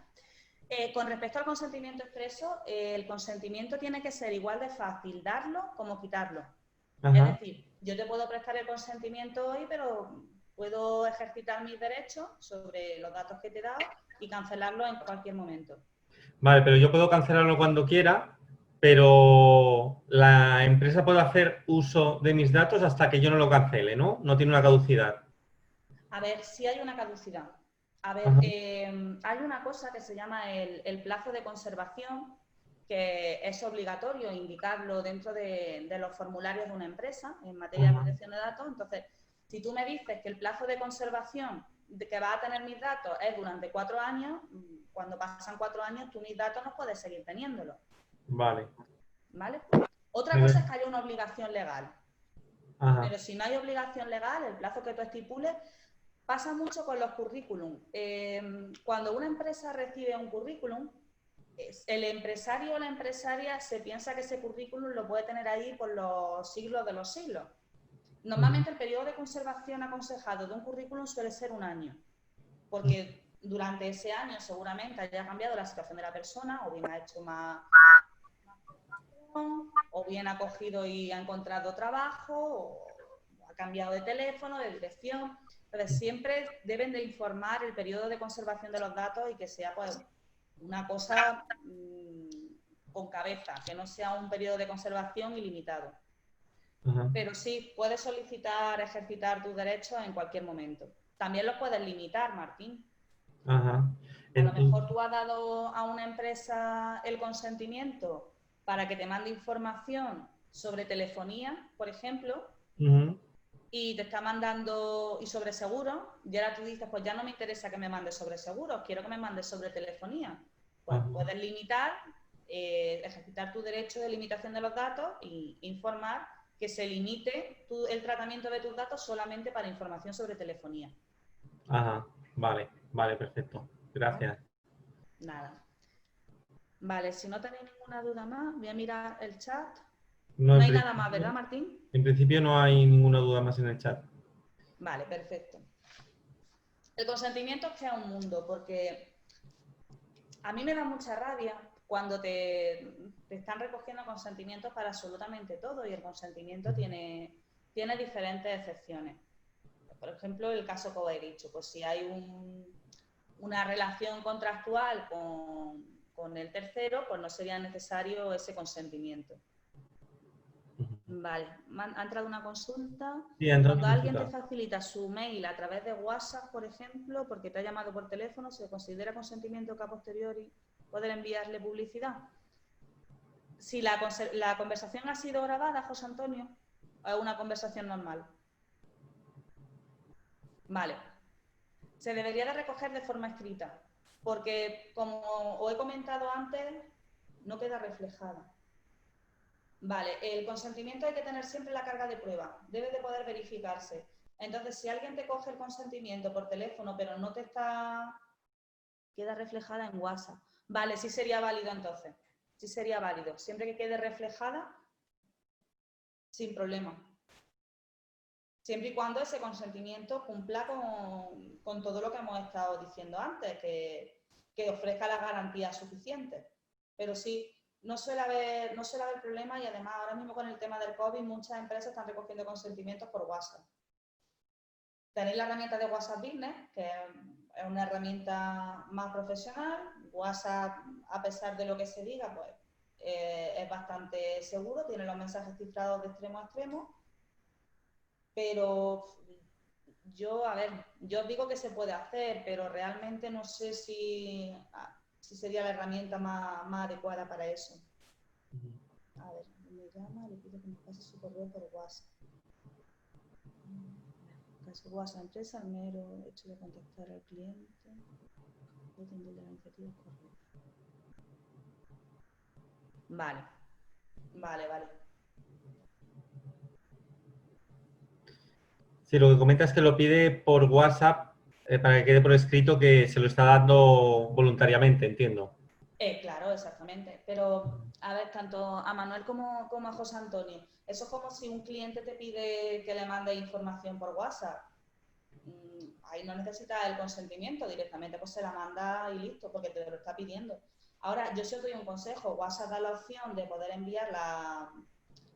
Con respecto al consentimiento expreso, el consentimiento tiene que ser igual de fácil darlo como quitarlo. Ajá. Es decir, yo te puedo prestar el consentimiento hoy, pero puedo ejercitar mis derechos sobre los datos que te he dado y cancelarlo en cualquier momento. Vale, pero yo puedo cancelarlo cuando quiera, pero la empresa puede hacer uso de mis datos hasta que yo no lo cancele, ¿no? No tiene una caducidad. A ver, sí hay una caducidad. A ver, Ajá. hay una cosa que se llama el plazo de conservación, que es obligatorio indicarlo dentro de los formularios de una empresa en materia de Ajá. protección de datos. Entonces, si tú me dices que el plazo de conservación de que va a tener mis datos es durante 4 años, cuando pasan 4 años, tú mis datos no puedes seguir teniéndolos. Vale. ¿Vale? Otra Pero- cosa es que haya una obligación legal. Ajá. Pero si no hay obligación legal, el plazo que tú estipules, pasa mucho con los currículum. Cuando una empresa recibe un currículum, el empresario o la empresaria se piensa que ese currículum lo puede tener ahí por los siglos de los siglos. Normalmente el periodo de conservación aconsejado de un currículum suele ser 1 año, porque durante ese año seguramente haya cambiado la situación de la persona, o bien ha hecho más o bien ha cogido y ha encontrado trabajo, o ha cambiado de teléfono, de dirección. Entonces, siempre deben de informar el periodo de conservación de los datos y que sea pues una cosa con cabeza, que no sea un periodo de conservación ilimitado. Ajá. Pero sí, puedes solicitar, ejercitar tus derechos en cualquier momento. También los puedes limitar, Martín. Ajá. A lo Entonces, mejor tú has dado a una empresa el consentimiento para que te mande información sobre telefonía, por ejemplo, ujú. y te está mandando, y sobre seguros, y ahora tú dices, pues ya no me interesa que me mandes sobre seguros, quiero que me mandes sobre telefonía. Pues Ajá. puedes limitar, ejercitar tu derecho de limitación de los datos e informar que se limite el tratamiento de tus datos solamente para información sobre telefonía. Ajá. Vale, vale, perfecto. Gracias. Nada. Vale, si no tenéis ninguna duda más, voy a mirar el chat. No, No hay nada más, ¿verdad, Martín? en principio no hay ninguna duda más en el chat. Vale, perfecto. El consentimiento es que es un mundo, porque a mí me da mucha rabia cuando te están recogiendo consentimientos para absolutamente todo, y el consentimiento tiene diferentes excepciones. Por ejemplo, el caso que os he dicho, pues si hay una relación contractual con el tercero, pues no sería necesario ese consentimiento. Vale, ha entrado una consulta. Sí, ha entrado Cuando una alguien te consulta. facilita su mail a través de WhatsApp, por ejemplo, porque te ha llamado por teléfono, ¿se considera consentimiento que a posteriori poder enviarle publicidad? Si la conversación ha sido grabada, José Antonio, o es una conversación normal. Vale. Se debería de recoger de forma escrita, porque como os he comentado antes, no queda reflejada. Vale, el consentimiento hay que tener siempre la carga de prueba, debe de poder verificarse. Entonces, si alguien te coge el consentimiento por teléfono, pero no te está... queda reflejada en WhatsApp. Vale, sí sería válido entonces. Sí sería válido. Siempre que quede reflejada, sin problema. Siempre y cuando ese consentimiento cumpla con todo lo que hemos estado diciendo antes, que ofrezca las garantías suficientes. Pero sí, no suele haber problema, y además ahora mismo con el tema del COVID muchas empresas están recogiendo consentimientos por WhatsApp. Tenéis la herramienta de WhatsApp Business, que es una herramienta más profesional. WhatsApp, a pesar de lo que se diga, pues es bastante seguro, tiene los mensajes cifrados de extremo a extremo, pero yo os digo que se puede hacer, pero realmente no sé si sería la herramienta más adecuada para eso. A ver, me llama, le pido que me pase su correo por WhatsApp. Caso WhatsApp empresa, el mero hecho de contactar al cliente, puede tener la iniciativa correcta. Vale. Sí, lo que comenta es que lo pide por WhatsApp para que quede por escrito que se lo está dando voluntariamente, entiendo. Claro, exactamente. Pero, a ver, tanto a Manuel como a José Antonio, eso es como si un cliente te pide que le mande información por WhatsApp. Ahí no necesita el consentimiento, directamente pues se la manda y listo, porque te lo está pidiendo. Ahora, yo sí os doy un consejo. WhatsApp da la opción de poder enviar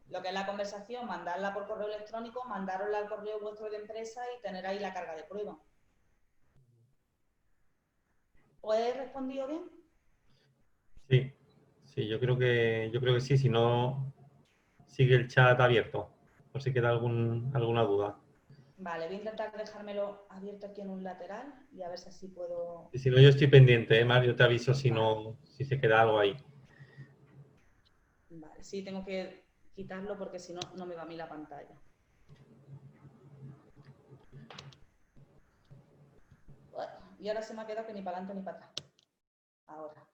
lo que es la conversación, mandarla por correo electrónico, mandarosla al correo vuestro de empresa y tener ahí la carga de prueba. ¿Os he respondido bien? Sí, sí, yo creo que sí, si no sigue el chat abierto, por si queda alguna duda. Vale, voy a intentar dejármelo abierto aquí en un lateral y a ver si así puedo... Y si no, yo estoy pendiente, Mar, yo te aviso si Vale. no, si se queda algo ahí. Vale, sí, tengo que quitarlo porque si no, no me va a mí la pantalla. Y ahora se me ha quedado que ni para adelante ni para atrás. Ahora.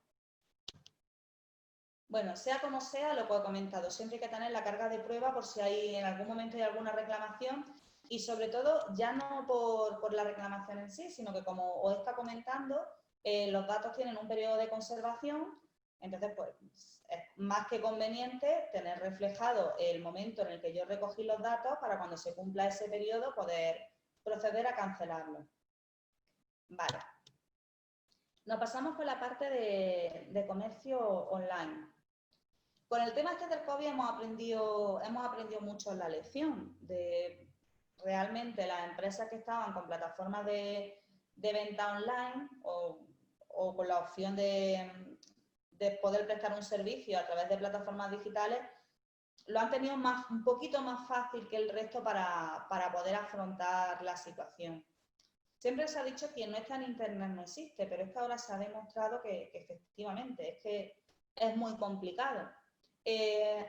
Bueno, sea como sea, lo que he comentado, siempre hay que tener la carga de prueba por si hay en algún momento hay alguna reclamación y sobre todo ya no por la reclamación en sí, sino que como os está comentando, los datos tienen un periodo de conservación, entonces pues es más que conveniente tener reflejado el momento en el que yo recogí los datos para cuando se cumpla ese periodo poder proceder a cancelarlo. Vale. Nos pasamos con la parte de comercio online. Con el tema este del COVID hemos aprendido mucho en la lección. Realmente las empresas que estaban con plataformas de venta online o con la opción de poder prestar un servicio a través de plataformas digitales, lo han tenido un poquito más fácil que el resto para poder afrontar la situación. Siempre se ha dicho que quien no está en Internet no existe, pero es que ahora se ha demostrado que efectivamente es que es muy complicado.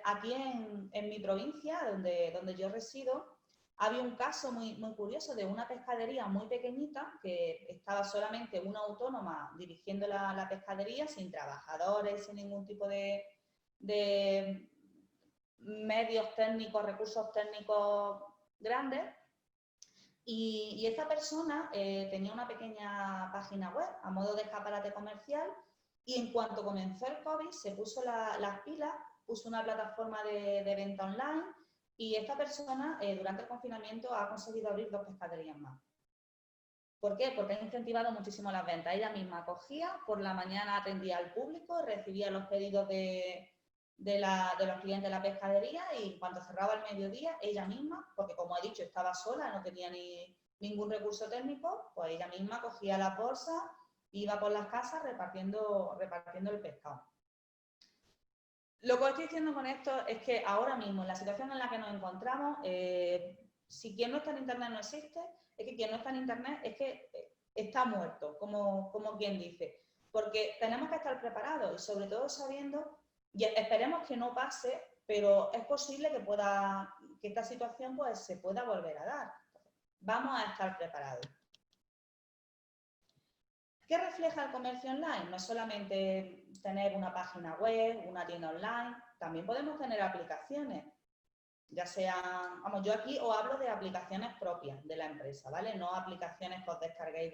Aquí en mi provincia, donde yo resido, había un caso muy curioso de una pescadería muy pequeñita que estaba solamente una autónoma dirigiendo la pescadería, sin trabajadores, sin ningún tipo de medios técnicos, recursos técnicos grandes. Y esta persona tenía una pequeña página web a modo de escaparate comercial y en cuanto comenzó el COVID se puso las pilas, puso una plataforma de venta online y esta persona durante el confinamiento ha conseguido abrir 2 pescaderías más. ¿Por qué? Porque ha incentivado muchísimo las ventas. Ella misma cogía, por la mañana atendía al público, recibía los pedidos de los clientes de la pescadería y cuando cerraba el mediodía, ella misma, porque como he dicho, estaba sola, no tenía ningún recurso técnico, pues ella misma cogía la bolsa, iba por las casas repartiendo el pescado. Lo que os estoy diciendo con esto es que ahora mismo, en la situación en la que nos encontramos, si quien no está en Internet no existe, es que quien no está en Internet es que está muerto, como quien dice. Porque tenemos que estar preparados y sobre todo sabiendo, y esperemos que no pase, pero es posible que esta situación pues, se pueda volver a dar. Vamos a estar preparados. ¿Qué refleja el comercio online? No solamente tener una página web, una tienda online, también podemos tener aplicaciones, ya sean, vamos, yo aquí os hablo de aplicaciones propias de la empresa, ¿vale? No aplicaciones que os descarguéis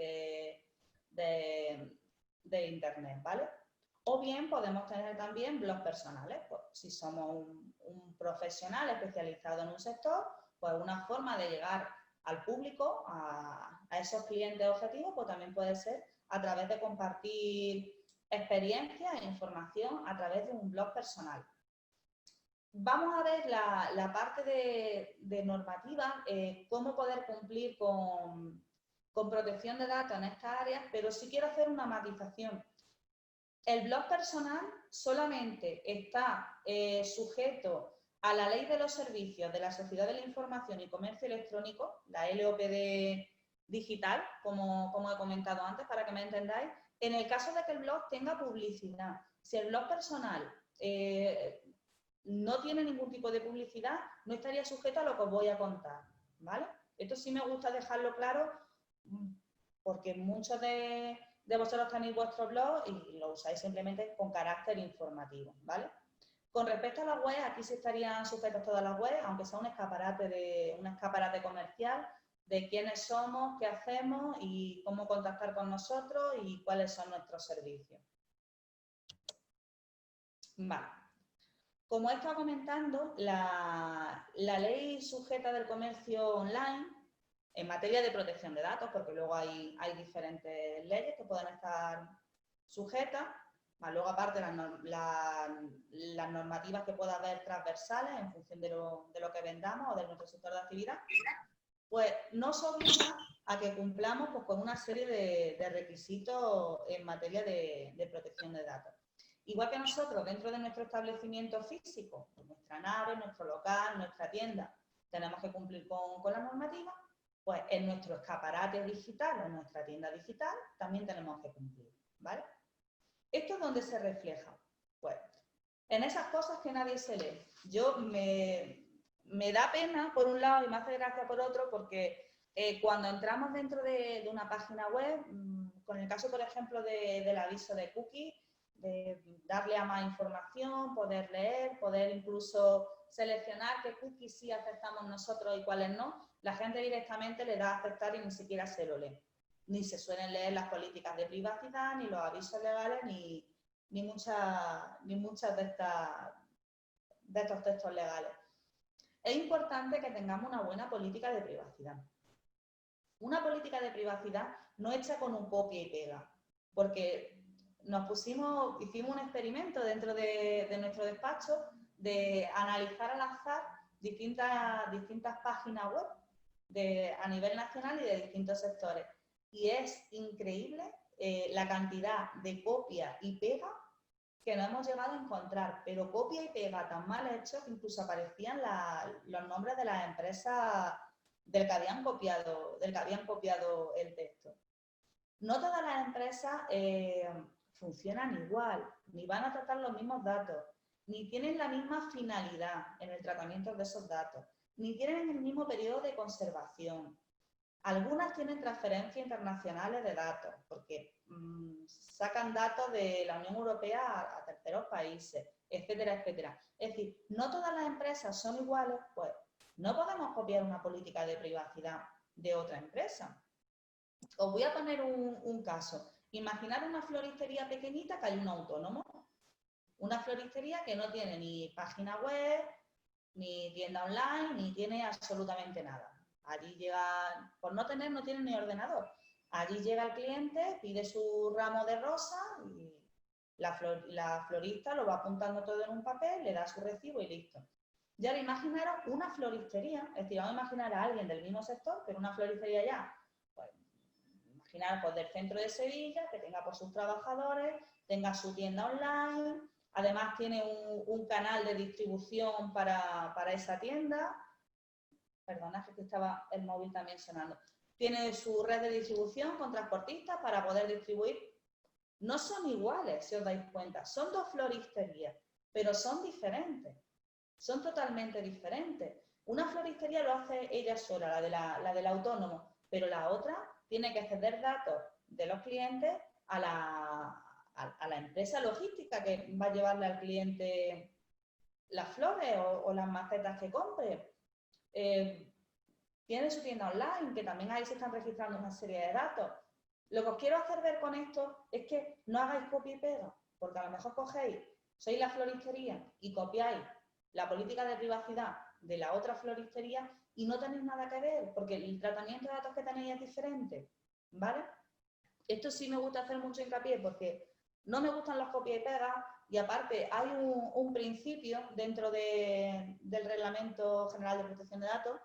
de internet, ¿vale? O bien podemos tener también blogs personales, pues si somos un profesional especializado en un sector, pues una forma de llegar al público, a esos clientes objetivos, pues también puede ser a través de compartir experiencias e información a través de un blog personal. Vamos a ver la parte de normativa, cómo poder cumplir con protección de datos en estas áreas, pero sí quiero hacer una matización. El blog personal solamente está sujeto a la Ley de los Servicios de la Sociedad de la Información y Comercio Electrónico, la LOPD digital, como he comentado antes, para que me entendáis, en el caso de que el blog tenga publicidad. Si el blog personal no tiene ningún tipo de publicidad, no estaría sujeto a lo que os voy a contar, ¿vale? Esto sí me gusta dejarlo claro porque muchos de vosotros tenéis vuestro blog y lo usáis simplemente con carácter informativo, ¿vale? Con respecto a las webs, aquí sí estarían sujetas todas las webs, aunque sea un escaparate comercial de quiénes somos, qué hacemos y cómo contactar con nosotros y cuáles son nuestros servicios. Vale. Como he estado comentando, la ley sujeta del comercio online en materia de protección de datos, porque luego hay diferentes leyes que pueden estar sujetas, más luego aparte las normativas que pueda haber transversales en función de lo que vendamos o de nuestro sector de actividad, pues nos obliga a que cumplamos pues, con una serie de requisitos en materia de protección de datos. Igual que nosotros, dentro de nuestro establecimiento físico, nuestra nave, nuestro local, nuestra tienda, tenemos que cumplir con la normativa, pues en nuestro escaparate digital o en nuestra tienda digital también tenemos que cumplir, ¿vale? ¿Esto dónde se refleja? Pues en esas cosas que nadie se lee. Me da pena por un lado y me hace gracia por otro porque cuando entramos dentro de una página web, con el caso, por ejemplo, del aviso de cookie, de darle a más información, poder leer, poder incluso seleccionar qué cookies sí aceptamos nosotros y cuáles no, la gente directamente le da a aceptar y ni siquiera se lo lee. Ni se suelen leer las políticas de privacidad, ni los avisos legales, ni muchas de estos textos legales. Es importante que tengamos una buena política de privacidad. Una política de privacidad no hecha con un copia y pega, porque hicimos un experimento dentro de nuestro despacho de analizar al azar distintas páginas web a nivel nacional y de distintos sectores. Y es increíble la cantidad de copia y pega que no hemos llegado a encontrar, pero copia y pega tan mal hechos que incluso aparecían los nombres de las empresas del que habían copiado el texto. No todas las empresas funcionan igual, ni van a tratar los mismos datos, ni tienen la misma finalidad en el tratamiento de esos datos, ni tienen el mismo periodo de conservación. Algunas tienen transferencias internacionales de datos, porque sacan datos de la Unión Europea a terceros países, etcétera, etcétera. Es decir, no todas las empresas son iguales, pues no podemos copiar una política de privacidad de otra empresa. Os voy a poner un caso. Imaginar una floristería pequeñita que hay un autónomo. Una floristería que no tiene ni página web, ni tienda online, ni tiene absolutamente nada. Allí llega, por no tiene ni ordenador. Allí llega el cliente, pide su ramo de rosa y la florista lo va apuntando todo en un papel, le da su recibo y listo. Y ahora imaginaros una floristería, es decir, vamos a imaginar a alguien del mismo sector, pero una floristería ya, pues, imaginar pues, del centro de Sevilla, que tenga por sus trabajadores, tenga su tienda online, además tiene un canal de distribución para esa tienda. Perdona, que estaba el móvil también sonando. Tiene su red de distribución con transportistas para poder distribuir. No son iguales, si os dais cuenta. Son dos floristerías, pero son diferentes. Son totalmente diferentes. Una floristería lo hace ella sola, la del autónomo, pero la otra tiene que ceder datos de los clientes a la empresa logística que va a llevarle al cliente las flores o las macetas que compre. Tiene su tienda online, que también ahí se están registrando una serie de datos. Lo que os quiero hacer ver con esto es que no hagáis copia y pega, porque a lo mejor sois la floristería y copiáis la política de privacidad de la otra floristería y no tenéis nada que ver, porque el tratamiento de datos que tenéis es diferente, ¿vale? Esto sí me gusta hacer mucho hincapié porque no me gustan los copia y pega y aparte hay un principio dentro del Reglamento General de Protección de Datos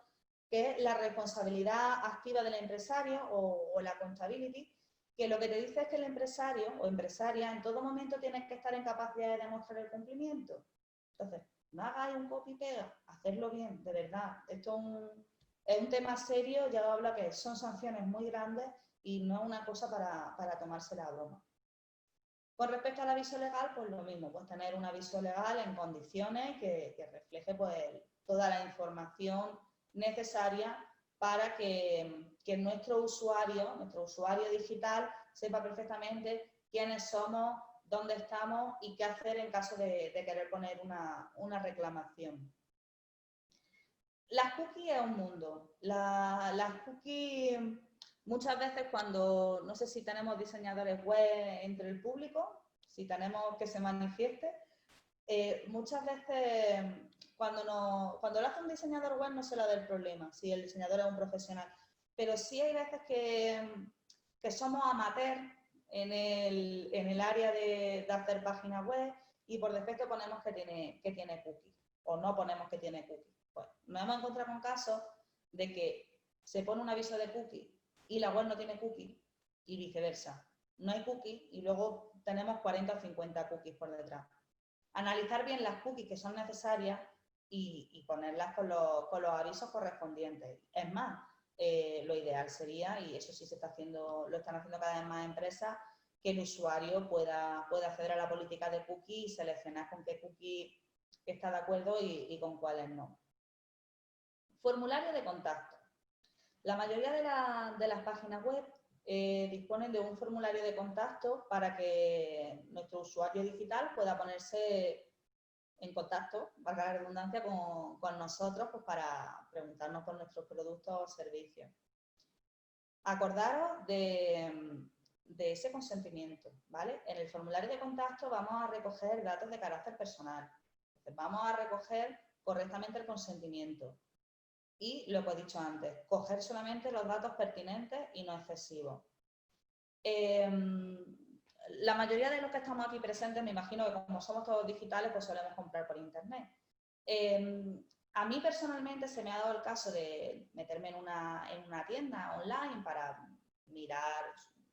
que es la responsabilidad activa del empresario o la accountability, que lo que te dice es que el empresario o empresaria en todo momento tiene que estar en capacidad de demostrar el cumplimiento. Entonces, no hagáis un copy y pega, hacerlo bien, de verdad. Esto es un tema serio, ya os hablo que son sanciones muy grandes y no es una cosa para tomársela a broma. Con respecto al aviso legal, pues lo mismo, pues tener un aviso legal en condiciones que refleje pues, toda la información necesaria para que nuestro usuario digital sepa perfectamente quiénes somos, dónde estamos y qué hacer en caso de querer poner una reclamación. Las cookies es un mundo. Las cookies, muchas veces cuando, no sé si tenemos diseñadores web entre el público, si tenemos que se manifieste, muchas veces cuando lo hace un diseñador web no se le da el problema, si el diseñador es un profesional, pero sí hay veces que somos amateurs en el área de hacer páginas web y por defecto ponemos que tiene cookies o no ponemos que tiene cookies. Pues nos hemos encontrado con casos de que se pone un aviso de cookie y la web no tiene cookie y viceversa. No hay cookie y luego tenemos 40 o 50 cookies por detrás. Analizar bien las cookies que son necesarias y ponerlas con los avisos correspondientes. Es más, lo ideal sería, y eso sí se está haciendo, lo están haciendo cada vez más empresas, que el usuario pueda acceder a la política de cookie y seleccionar con qué cookie está de acuerdo y con cuáles no. Formulario de contacto. La mayoría de las páginas web disponen de un formulario de contacto para que nuestro usuario digital pueda ponerse en contacto, valga la redundancia, con nosotros, pues para preguntarnos por nuestros productos o servicios. Acordaros de ese consentimiento, ¿vale? En el formulario de contacto vamos a recoger datos de carácter personal. Entonces, vamos a recoger correctamente el consentimiento. Y lo que he dicho antes, coger solamente los datos pertinentes y no excesivos. La mayoría de los que estamos aquí presentes, me imagino que como somos todos digitales, pues solemos comprar por internet. A mí personalmente se me ha dado el caso de meterme en una tienda online para mirar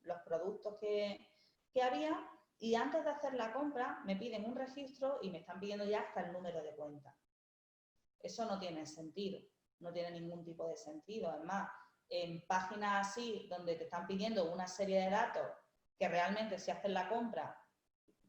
los productos que había, y antes de hacer la compra me piden un registro y me están pidiendo ya hasta el número de cuenta. Eso no tiene sentido, no tiene ningún tipo de sentido. Además, en páginas así, donde te están pidiendo una serie de datos que realmente si haces la compra,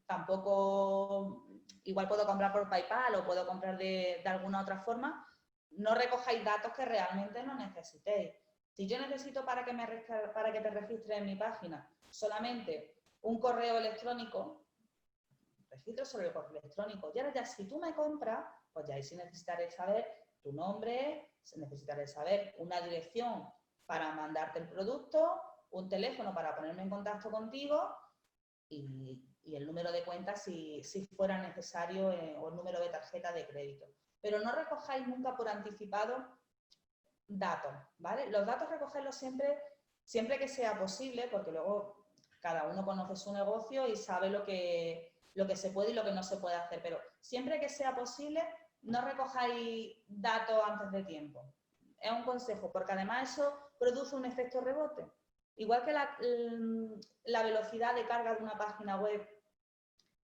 tampoco, igual puedo comprar por PayPal o puedo comprar de alguna otra forma, no recojáis datos que realmente no necesitéis. Si yo necesito para que te registres en mi página solamente un correo electrónico, registro sobre el correo electrónico. Y ahora ya si tú me compras, pues ya ahí sí necesitaré saber tu nombre, necesitaré saber una dirección para mandarte el producto, un teléfono para ponerme en contacto contigo y el número de cuenta si fuera necesario, o el número de tarjeta de crédito. Pero no recojáis nunca por anticipado datos, ¿vale? Los datos recogerlos siempre que sea posible, porque luego cada uno conoce su negocio y sabe lo que se puede y lo que no se puede hacer, pero siempre que sea posible, no recojáis datos antes de tiempo. Es un consejo, porque además eso produce un efecto rebote. Igual que la velocidad de carga de una página web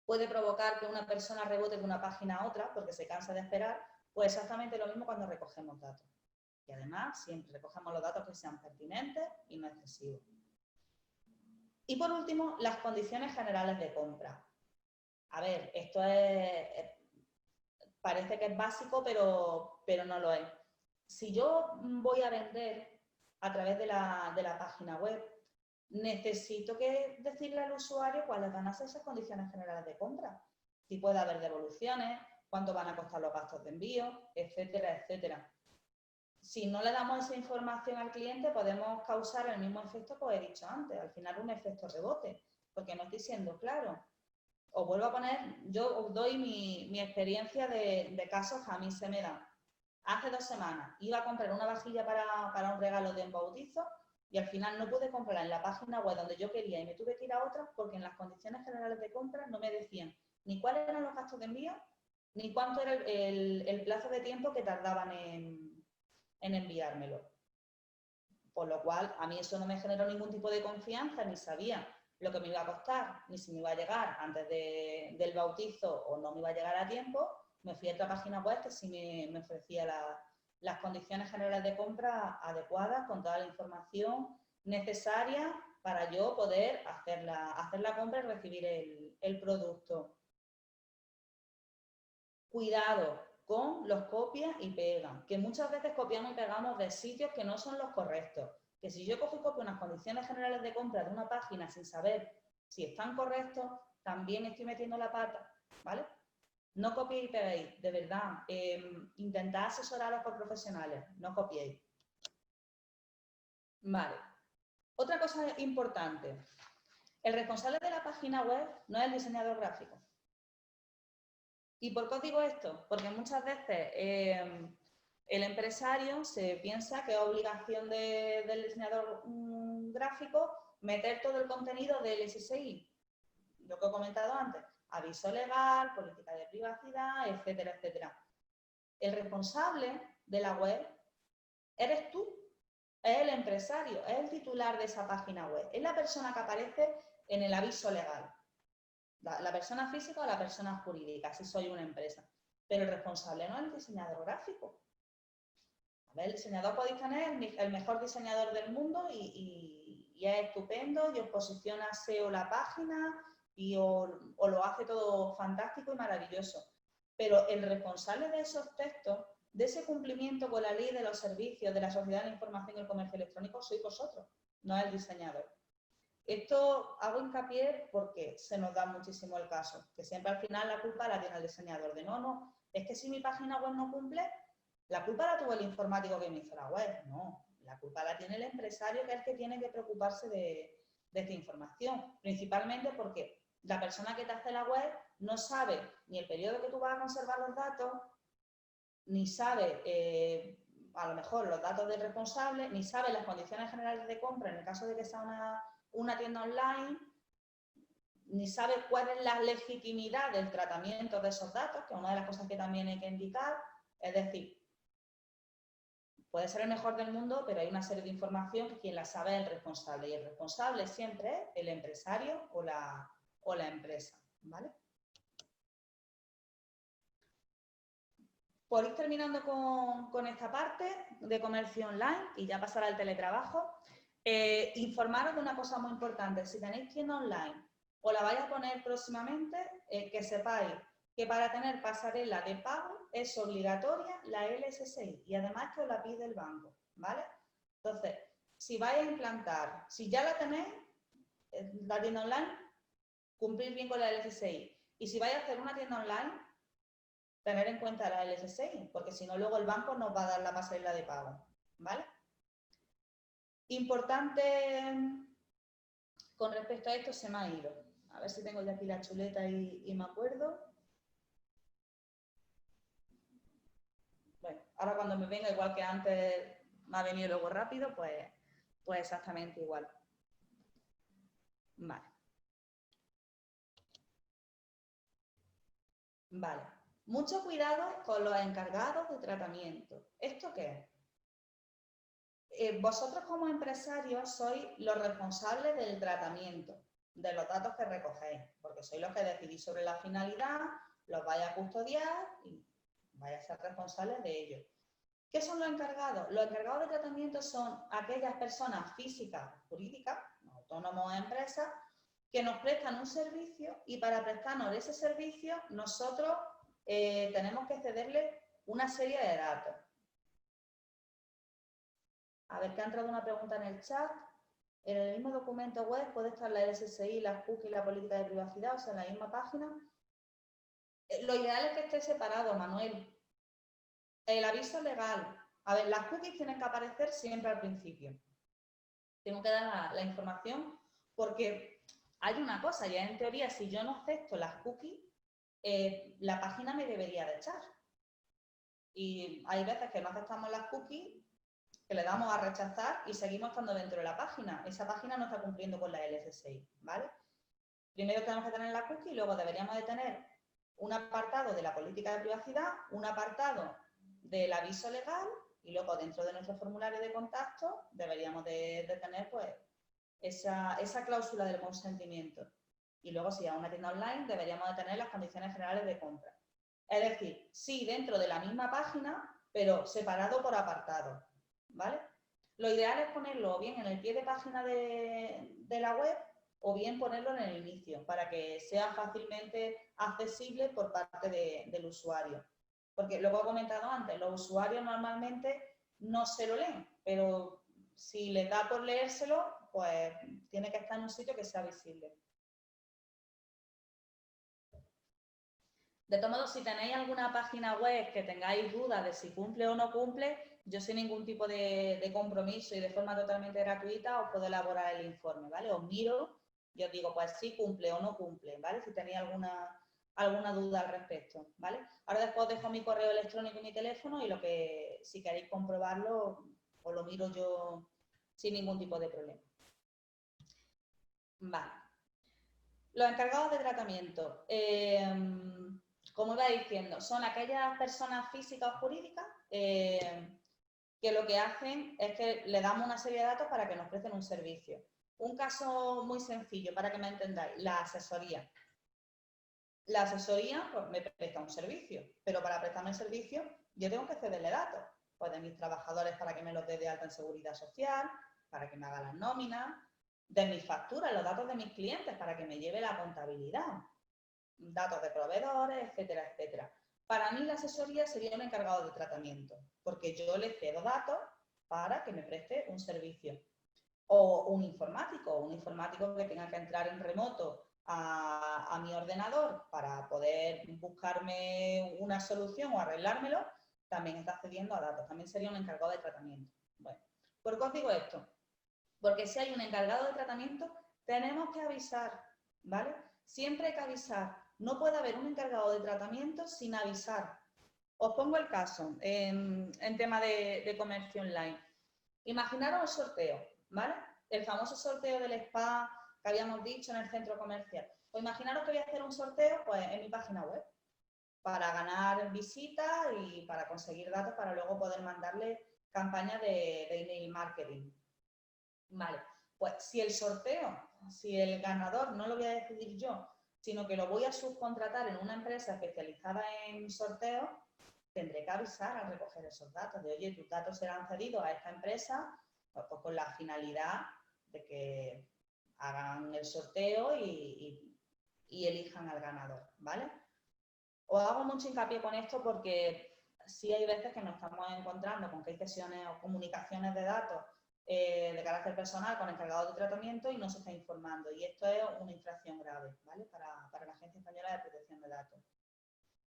puede provocar que una persona rebote de una página a otra porque se cansa de esperar, pues exactamente lo mismo cuando recogemos datos. Y además siempre recogemos los datos que sean pertinentes y no excesivos. Y por último, las condiciones generales de compra. A ver, esto parece que es básico, pero no lo es. Si yo voy a vender a través de la página web, necesito decirle al usuario cuáles van a ser esas condiciones generales de compra. Si puede haber devoluciones, cuánto van a costar los gastos de envío, etcétera, etcétera. Si no le damos esa información al cliente, podemos causar el mismo efecto que os he dicho antes, al final un efecto rebote, porque no estoy siendo claro. Os vuelvo a poner, yo os doy mi experiencia de casos que a mí se me dan. Hace 2 semanas iba a comprar una vajilla para un regalo de un bautizo y al final no pude comprarla en la página web donde yo quería y me tuve que ir a otra porque en las condiciones generales de compra no me decían ni cuáles eran los gastos de envío ni cuánto era el plazo de tiempo que tardaban en enviármelo. Por lo cual, a mí eso no me generó ningún tipo de confianza, ni sabía lo que me iba a costar, ni si me iba a llegar antes del bautizo o no me iba a llegar a tiempo. Me fui a otra página web que sí me ofrecía las condiciones generales de compra adecuadas, con toda la información necesaria para yo poder hacer la compra y recibir el producto. Cuidado con los copias y pegan, que muchas veces copiamos y pegamos de sitios que no son los correctos. Que si yo cojo y copio unas condiciones generales de compra de una página sin saber si están correctos, también estoy metiendo la pata, ¿vale? No copiéis y peguéis, de verdad. Intentad asesoraros por profesionales, no copiéis. Vale. Otra cosa importante. El responsable de la página web no es el diseñador gráfico. ¿Y por qué os digo esto? Porque muchas veces el empresario se piensa que es obligación del diseñador gráfico meter todo el contenido del SSI. Lo que he comentado antes, aviso legal, política de privacidad, etcétera, etcétera. El responsable de la web eres tú, es el empresario, es el titular de esa página web, es la persona que aparece en el aviso legal. La persona física o la persona jurídica, si soy una empresa. Pero el responsable no es el diseñador gráfico. A ver, el diseñador podéis tener el mejor diseñador del mundo y es estupendo y os posiciona SEO la página y os lo hace todo fantástico y maravilloso. Pero el responsable de esos textos, de ese cumplimiento con la ley de los servicios de la sociedad de la información y el comercio electrónico, sois vosotros, no es el diseñador. Esto hago hincapié porque se nos da muchísimo el caso, que siempre al final la culpa la tiene el diseñador, de no, es que si mi página web no cumple, la culpa la tuvo el informático que me hizo la web, no, la culpa la tiene el empresario, que es el que tiene que preocuparse de esta información, principalmente porque la persona que te hace la web no sabe ni el periodo que tú vas a conservar los datos, ni sabe a lo mejor los datos del responsable, ni sabe las condiciones generales de compra en el caso de que sea una tienda online, ni sabe cuál es la legitimidad del tratamiento de esos datos, que es una de las cosas que también hay que indicar. Es decir, puede ser el mejor del mundo, pero hay una serie de información que quien la sabe es el responsable, y el responsable siempre es el empresario o la empresa, ¿vale? Por ir terminando con esta parte de comercio online y ya pasar al teletrabajo, informaros de una cosa muy importante. Si tenéis tienda online o la vais a poner próximamente, que sepáis que para tener pasarela de pago es obligatoria la LSSI y además que os la pide el banco, ¿vale? Entonces, si vais a implantar, si ya la tenéis, la tienda online, cumplir bien con la LSSI. Y si vais a hacer una tienda online, tener en cuenta la LSSI, porque si no, luego el banco nos va a dar la pasarela de pago, ¿vale? Importante con respecto a esto, se me ha ido. A ver si tengo ya aquí la chuleta y me acuerdo. Bueno, ahora cuando me venga, igual que antes me ha venido luego rápido, pues exactamente igual. Vale. Vale. Mucho cuidado con los encargados de tratamiento. ¿Esto qué es? Vosotros como empresarios sois los responsables del tratamiento, de los datos que recogéis, porque sois los que decidís sobre la finalidad, los vais a custodiar y vais a ser responsables de ello. ¿Qué son los encargados? Los encargados de tratamiento son aquellas personas físicas, jurídicas, autónomos o empresas, que nos prestan un servicio y para prestarnos ese servicio nosotros tenemos que cederle una serie de datos. A ver, que ha entrado una pregunta en el chat. En el mismo documento web puede estar la LSSI, las cookies y la política de privacidad, o sea, en la misma página. Lo ideal es que esté separado, Manuel. El aviso legal. A ver, las cookies tienen que aparecer siempre al principio. Tengo que dar la información porque hay una cosa, ya en teoría, si yo no acepto las cookies, la página me debería de echar. Y hay veces que no aceptamos las cookies, que le damos a rechazar y seguimos estando dentro de la página. Esa página no está cumpliendo con la LSSI, ¿vale? Primero tenemos que tener la cookie y luego deberíamos de tener un apartado de la política de privacidad, un apartado del aviso legal y luego dentro de nuestro formulario de contacto deberíamos de tener pues esa cláusula del consentimiento. Y luego si a una tienda online deberíamos de tener las condiciones generales de compra. Es decir, sí dentro de la misma página, pero separado por apartado, ¿vale? Lo ideal es ponerlo bien en el pie de página de la web o bien ponerlo en el inicio para que sea fácilmente accesible por parte del usuario. Porque lo que he comentado antes, los usuarios normalmente no se lo leen, pero si les da por leérselo, pues tiene que estar en un sitio que sea visible. De todos modos, si tenéis alguna página web que tengáis dudas de si cumple o no cumple, yo sin ningún tipo de compromiso y de forma totalmente gratuita os puedo elaborar el informe, ¿vale? Os miro y os digo, pues sí cumple o no cumple, ¿vale? Si tenéis alguna duda al respecto, ¿vale? Ahora después os dejo mi correo electrónico y mi teléfono y lo que, si queréis comprobarlo, os lo miro yo sin ningún tipo de problema. Vale. Los encargados de tratamiento. Como iba diciendo, son aquellas personas físicas o jurídicas que lo que hacen es que le damos una serie de datos para que nos presten un servicio. Un caso muy sencillo para que me entendáis, la asesoría. La asesoría pues, me presta un servicio, pero para prestarme el servicio yo tengo que cederle datos, pues, de mis trabajadores para que me los dé de alta en seguridad social, para que me haga las nóminas, de mis facturas, los datos de mis clientes para que me lleve la contabilidad, datos de proveedores, etcétera, etcétera. Para mí la asesoría sería un encargado de tratamiento, porque yo le cedo datos para que me preste un servicio. O un informático que tenga que entrar en remoto a mi ordenador para poder buscarme una solución o arreglármelo, también está accediendo a datos, también sería un encargado de tratamiento. Bueno, ¿por qué os digo esto? Porque si hay un encargado de tratamiento, tenemos que avisar, ¿vale? Siempre hay que avisar. No puede haber un encargado de tratamiento sin avisar. Os pongo el caso en tema de comercio online. Imaginaros el sorteo, ¿vale? El famoso sorteo del spa que habíamos dicho en el centro comercial. Pues imaginaros que voy a hacer un sorteo pues, en mi página web para ganar visitas y para conseguir datos para luego poder mandarle campañas de email marketing. Vale, pues si el sorteo, si el ganador no lo voy a decidir yo, sino que lo voy a subcontratar en una empresa especializada en sorteos, tendré que avisar al recoger esos datos de, oye, tus datos serán cedidos a esta empresa pues con la finalidad de que hagan el sorteo y elijan al ganador, ¿vale? Os hago mucho hincapié con esto porque sí hay veces que nos estamos encontrando con que hay sesiones o comunicaciones de datos de carácter personal con encargados de tratamiento y no se está informando. Y esto es una infracción grave, ¿vale? Para la Agencia Española de Protección de Datos.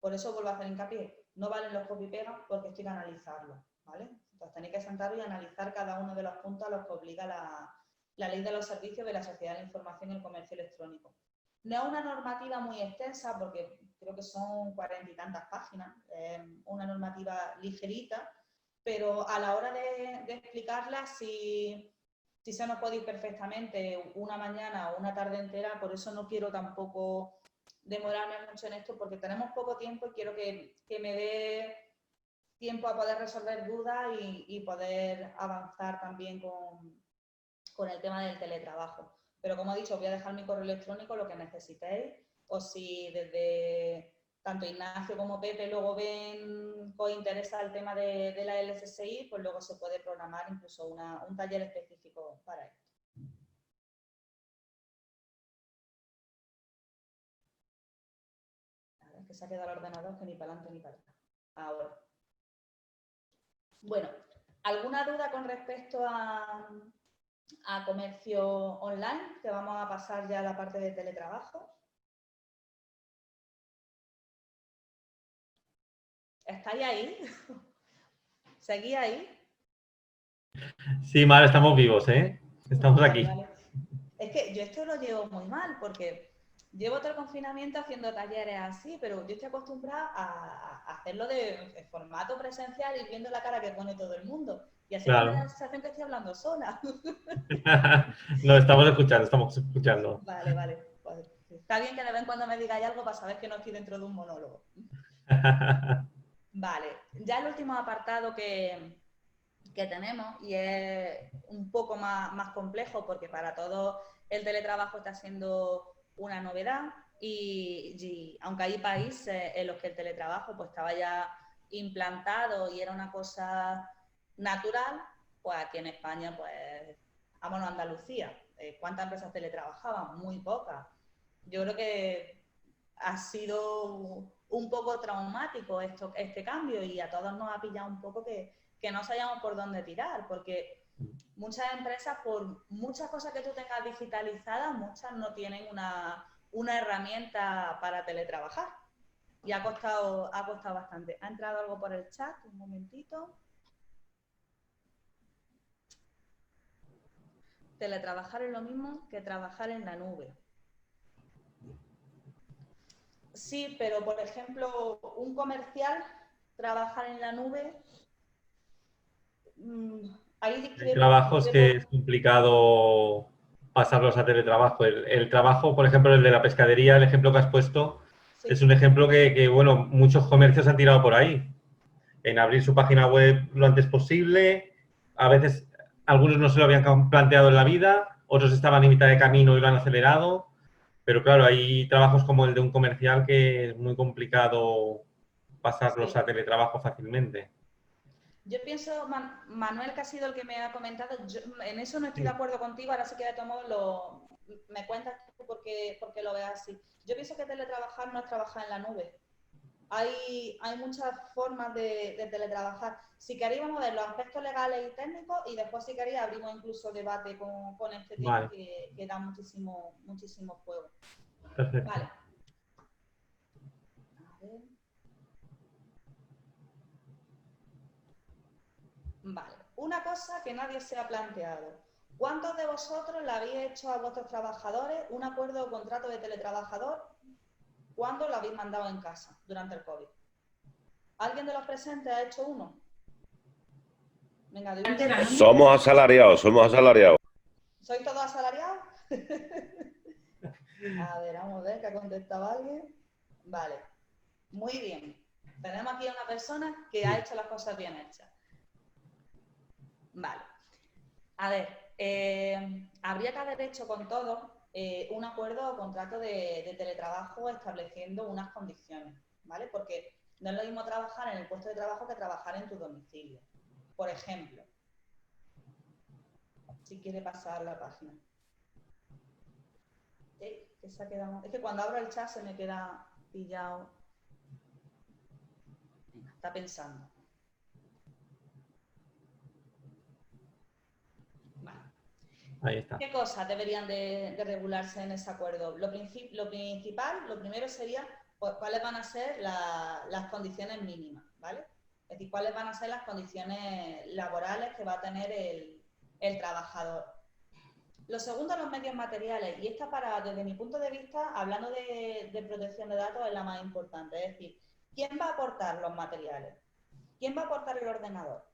Por eso vuelvo a hacer hincapié. No valen los copy y pega porque esto hay que analizarlo, ¿vale? Entonces tenéis que sentaros y analizar cada uno de los puntos a los que obliga la Ley de los Servicios de la Sociedad de la Información y el Comercio Electrónico. No es una normativa muy extensa porque creo que son 40 y tantas páginas, una normativa ligerita, pero a la hora de explicarla si se nos puede ir perfectamente una mañana o una tarde entera, por eso no quiero tampoco demorarme mucho en esto porque tenemos poco tiempo y quiero que me dé tiempo a poder resolver dudas y poder avanzar también con el tema del teletrabajo. Pero como he dicho, os voy a dejar mi correo electrónico, lo que necesitéis, o si desde tanto Ignacio como Pepe luego ven que os interesa el tema de la LSSI, pues luego se puede programar incluso un taller específico para esto. A ver, que se ha quedado el ordenador que ni para adelante ni para atrás. Ahora. Bueno, ¿alguna duda con respecto a comercio online? Que vamos a pasar ya a la parte de teletrabajo. ¿Estáis ahí? ¿Seguís ahí? Sí, Mar, estamos vivos, ¿eh? Estamos aquí. Vale. Es que yo esto lo llevo muy mal porque llevo todo el confinamiento haciendo talleres así, pero yo estoy acostumbrada a hacerlo de formato presencial y viendo la cara que pone todo el mundo. Y así me da la sensación que estoy hablando sola. No, estamos escuchando. Vale, vale. Pues, está bien que de vez en cuando me digáis algo para saber que no estoy dentro de un monólogo. Vale, ya el último apartado que tenemos, y es un poco más complejo porque para todos el teletrabajo está siendo una novedad y aunque hay países en los que el teletrabajo pues estaba ya implantado y era una cosa natural, pues aquí en España pues vámonos a Andalucía. ¿Cuántas empresas teletrabajaban? Muy pocas. Yo creo que ha sido un poco traumático este cambio y a todos nos ha pillado un poco que no sabíamos por dónde tirar, porque muchas empresas, por muchas cosas que tú tengas digitalizadas, muchas no tienen una herramienta para teletrabajar. Y ha costado bastante. Ha entrado algo por el chat, un momentito. Teletrabajar es lo mismo que trabajar en la nube. Sí, pero por ejemplo, un comercial trabajar en la nube... Hay trabajos que es complicado pasarlos a teletrabajo. El trabajo, por ejemplo, el de la pescadería, el ejemplo que has puesto, sí, es un ejemplo que, bueno, muchos comercios han tirado por ahí. En abrir su página web lo antes posible. A veces algunos no se lo habían planteado en la vida, otros estaban en mitad de camino y lo han acelerado. Pero claro, hay trabajos como el de un comercial que es muy complicado pasarlos a teletrabajo fácilmente. Yo pienso, Manuel, que ha sido el que me ha comentado, en eso no estoy de acuerdo contigo, ahora sí que de todos modos me cuentas tú porque lo veas así. Yo pienso que teletrabajar no es trabajar en la nube. Hay muchas formas de teletrabajar. Si queréis, vamos a ver los aspectos legales y técnicos y después, si queréis, abrimos incluso debate con este tema, Vale. que da muchísimo juego. Perfecto. Vale. A ver. Vale. Una cosa que nadie se ha planteado. ¿Cuántos de vosotros le habéis hecho a vuestros trabajadores un acuerdo o contrato de teletrabajador cuando lo habéis mandado en casa durante el COVID? ¿Alguien de los presentes ha hecho uno? Venga, de uno. Somos asalariados, somos asalariados. ¿Sois todos asalariados? A ver, vamos a ver qué ha contestado alguien. Vale, muy bien. Tenemos aquí a una persona que ha hecho las cosas bien hechas. Vale. A ver, habría que haber hecho con todos un acuerdo o contrato de teletrabajo estableciendo unas condiciones, ¿vale? Porque no es lo mismo trabajar en el puesto de trabajo que trabajar en tu domicilio. Por ejemplo, si quiere pasar la página. Que se ha quedado... Es que cuando abro el chat se me queda pillado. Venga, está pensando. Vale. Ahí está. ¿Qué cosas deberían de regularse en ese acuerdo? Lo principal, lo primero sería pues, cuáles van a ser las condiciones mínimas, ¿vale? Es decir, cuáles van a ser las condiciones laborales que va a tener el trabajador. Lo segundo, los medios materiales. Y esta, desde mi punto de vista, hablando de protección de datos, es la más importante. Es decir, ¿quién va a aportar los materiales? ¿Quién va a aportar el ordenador?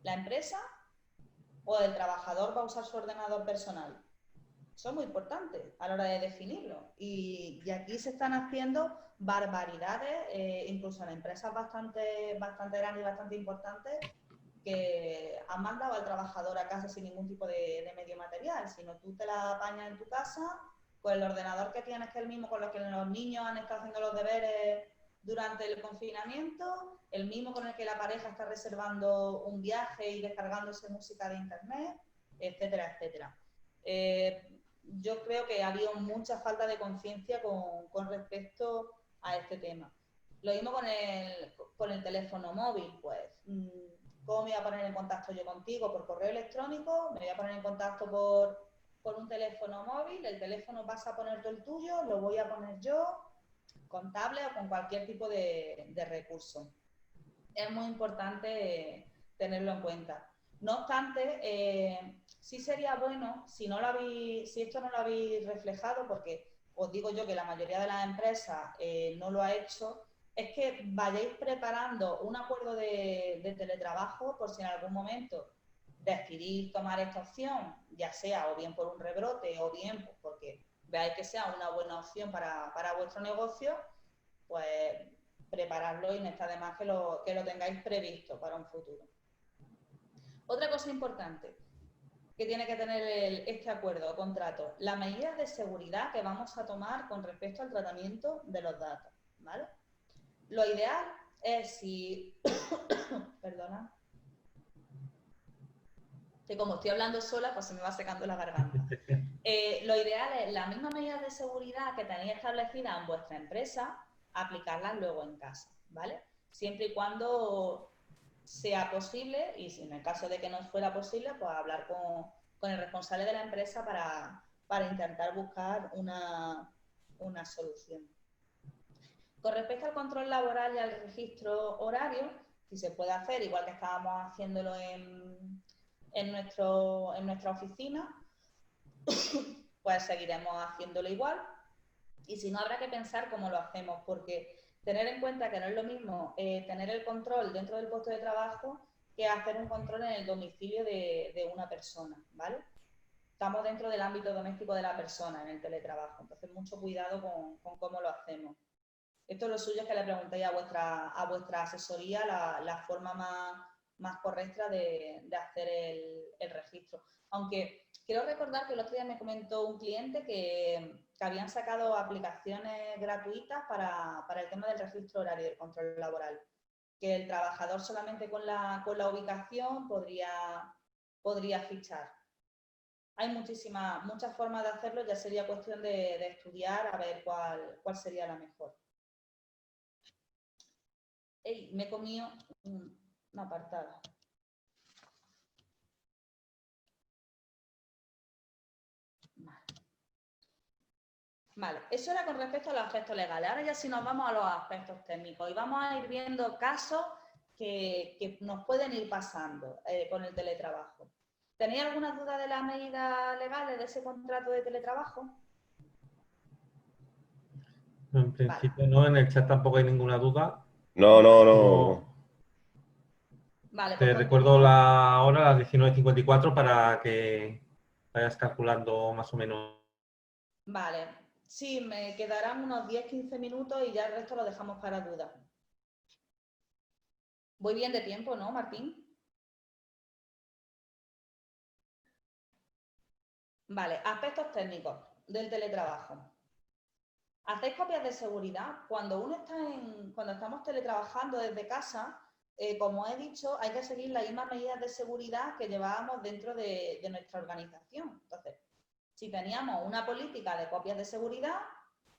¿La empresa? ¿O el trabajador va a usar su ordenador personal? Eso es muy importante a la hora de definirlo. Y aquí se están haciendo barbaridades, incluso en empresas bastante grandes y bastante importantes, que han mandado al trabajador a casa sin ningún tipo de medio material, sino tú te la apañas en tu casa con el ordenador que tienes, que es el mismo con el que los niños han estado haciendo los deberes durante el confinamiento, el mismo con el que la pareja está reservando un viaje y descargándose música de internet, etcétera, etcétera. Yo creo que ha habido mucha falta de conciencia con respecto a este tema. Lo mismo con el teléfono móvil, pues... ¿Cómo me voy a poner en contacto yo contigo? ¿Por correo electrónico? ¿Me voy a poner en contacto por un teléfono móvil? ¿El teléfono vas a poner tú el tuyo? ¿Lo voy a poner yo? Con tablet o con cualquier tipo de recurso. Es muy importante tenerlo en cuenta. No obstante, sí sería bueno, si esto no lo habéis reflejado, porque os digo yo que la mayoría de las empresas no lo ha hecho, es que vayáis preparando un acuerdo de teletrabajo por si en algún momento decidís tomar esta opción, ya sea o bien por un rebrote o bien pues porque veáis que sea una buena opción para vuestro negocio, pues prepararlo y no está de más que lo tengáis previsto para un futuro. Otra cosa importante que tiene que tener este acuerdo o contrato, las medidas de seguridad que vamos a tomar con respecto al tratamiento de los datos, ¿vale? Lo ideal es si... Perdona. Que como estoy hablando sola, pues se me va secando la garganta. Lo ideal es las mismas medidas de seguridad que tenéis establecidas en vuestra empresa, aplicarlas luego en casa, ¿vale? Siempre y cuando sea posible, y si en el caso de que no fuera posible, pues hablar con el responsable de la empresa para intentar buscar una solución. Con respecto al control laboral y al registro horario, si se puede hacer, igual que estábamos haciéndolo en nuestra oficina, pues seguiremos haciéndolo igual. Y si no, habrá que pensar cómo lo hacemos, porque tener en cuenta que no es lo mismo tener el control dentro del puesto de trabajo que hacer un control en el domicilio de una persona, ¿vale? Estamos dentro del ámbito doméstico de la persona en el teletrabajo, entonces mucho cuidado con cómo lo hacemos. Esto lo suyo es que le preguntéis a vuestra asesoría la forma más correcta de hacer el registro. Aunque quiero recordar que el otro día me comentó un cliente que habían sacado aplicaciones gratuitas para el tema del registro horario y del control laboral. que el trabajador solamente con la ubicación podría fichar. Hay muchas formas de hacerlo, ya sería cuestión de estudiar a ver cuál sería la mejor. ¡Ey! Me he comido una apartada. Vale, eso era con respecto a los aspectos legales. Ahora ya sí nos vamos a los aspectos técnicos y vamos a ir viendo casos que nos pueden ir pasando con el teletrabajo. ¿Tenéis alguna duda de las medidas legales de ese contrato de teletrabajo? En principio no, en el chat tampoco hay ninguna duda. No. Vale, Te pues recuerdo la hora, las 19:54, para que vayas calculando más o menos. Vale, sí, me quedarán unos 10-15 minutos y ya el resto lo dejamos para dudas. Voy bien de tiempo, ¿no, Martín? Vale, aspectos técnicos del teletrabajo. ¿Hacéis copias de seguridad? Cuando estamos teletrabajando desde casa, como he dicho, hay que seguir las mismas medidas de seguridad que llevábamos dentro de nuestra organización. Entonces, si teníamos una política de copias de seguridad,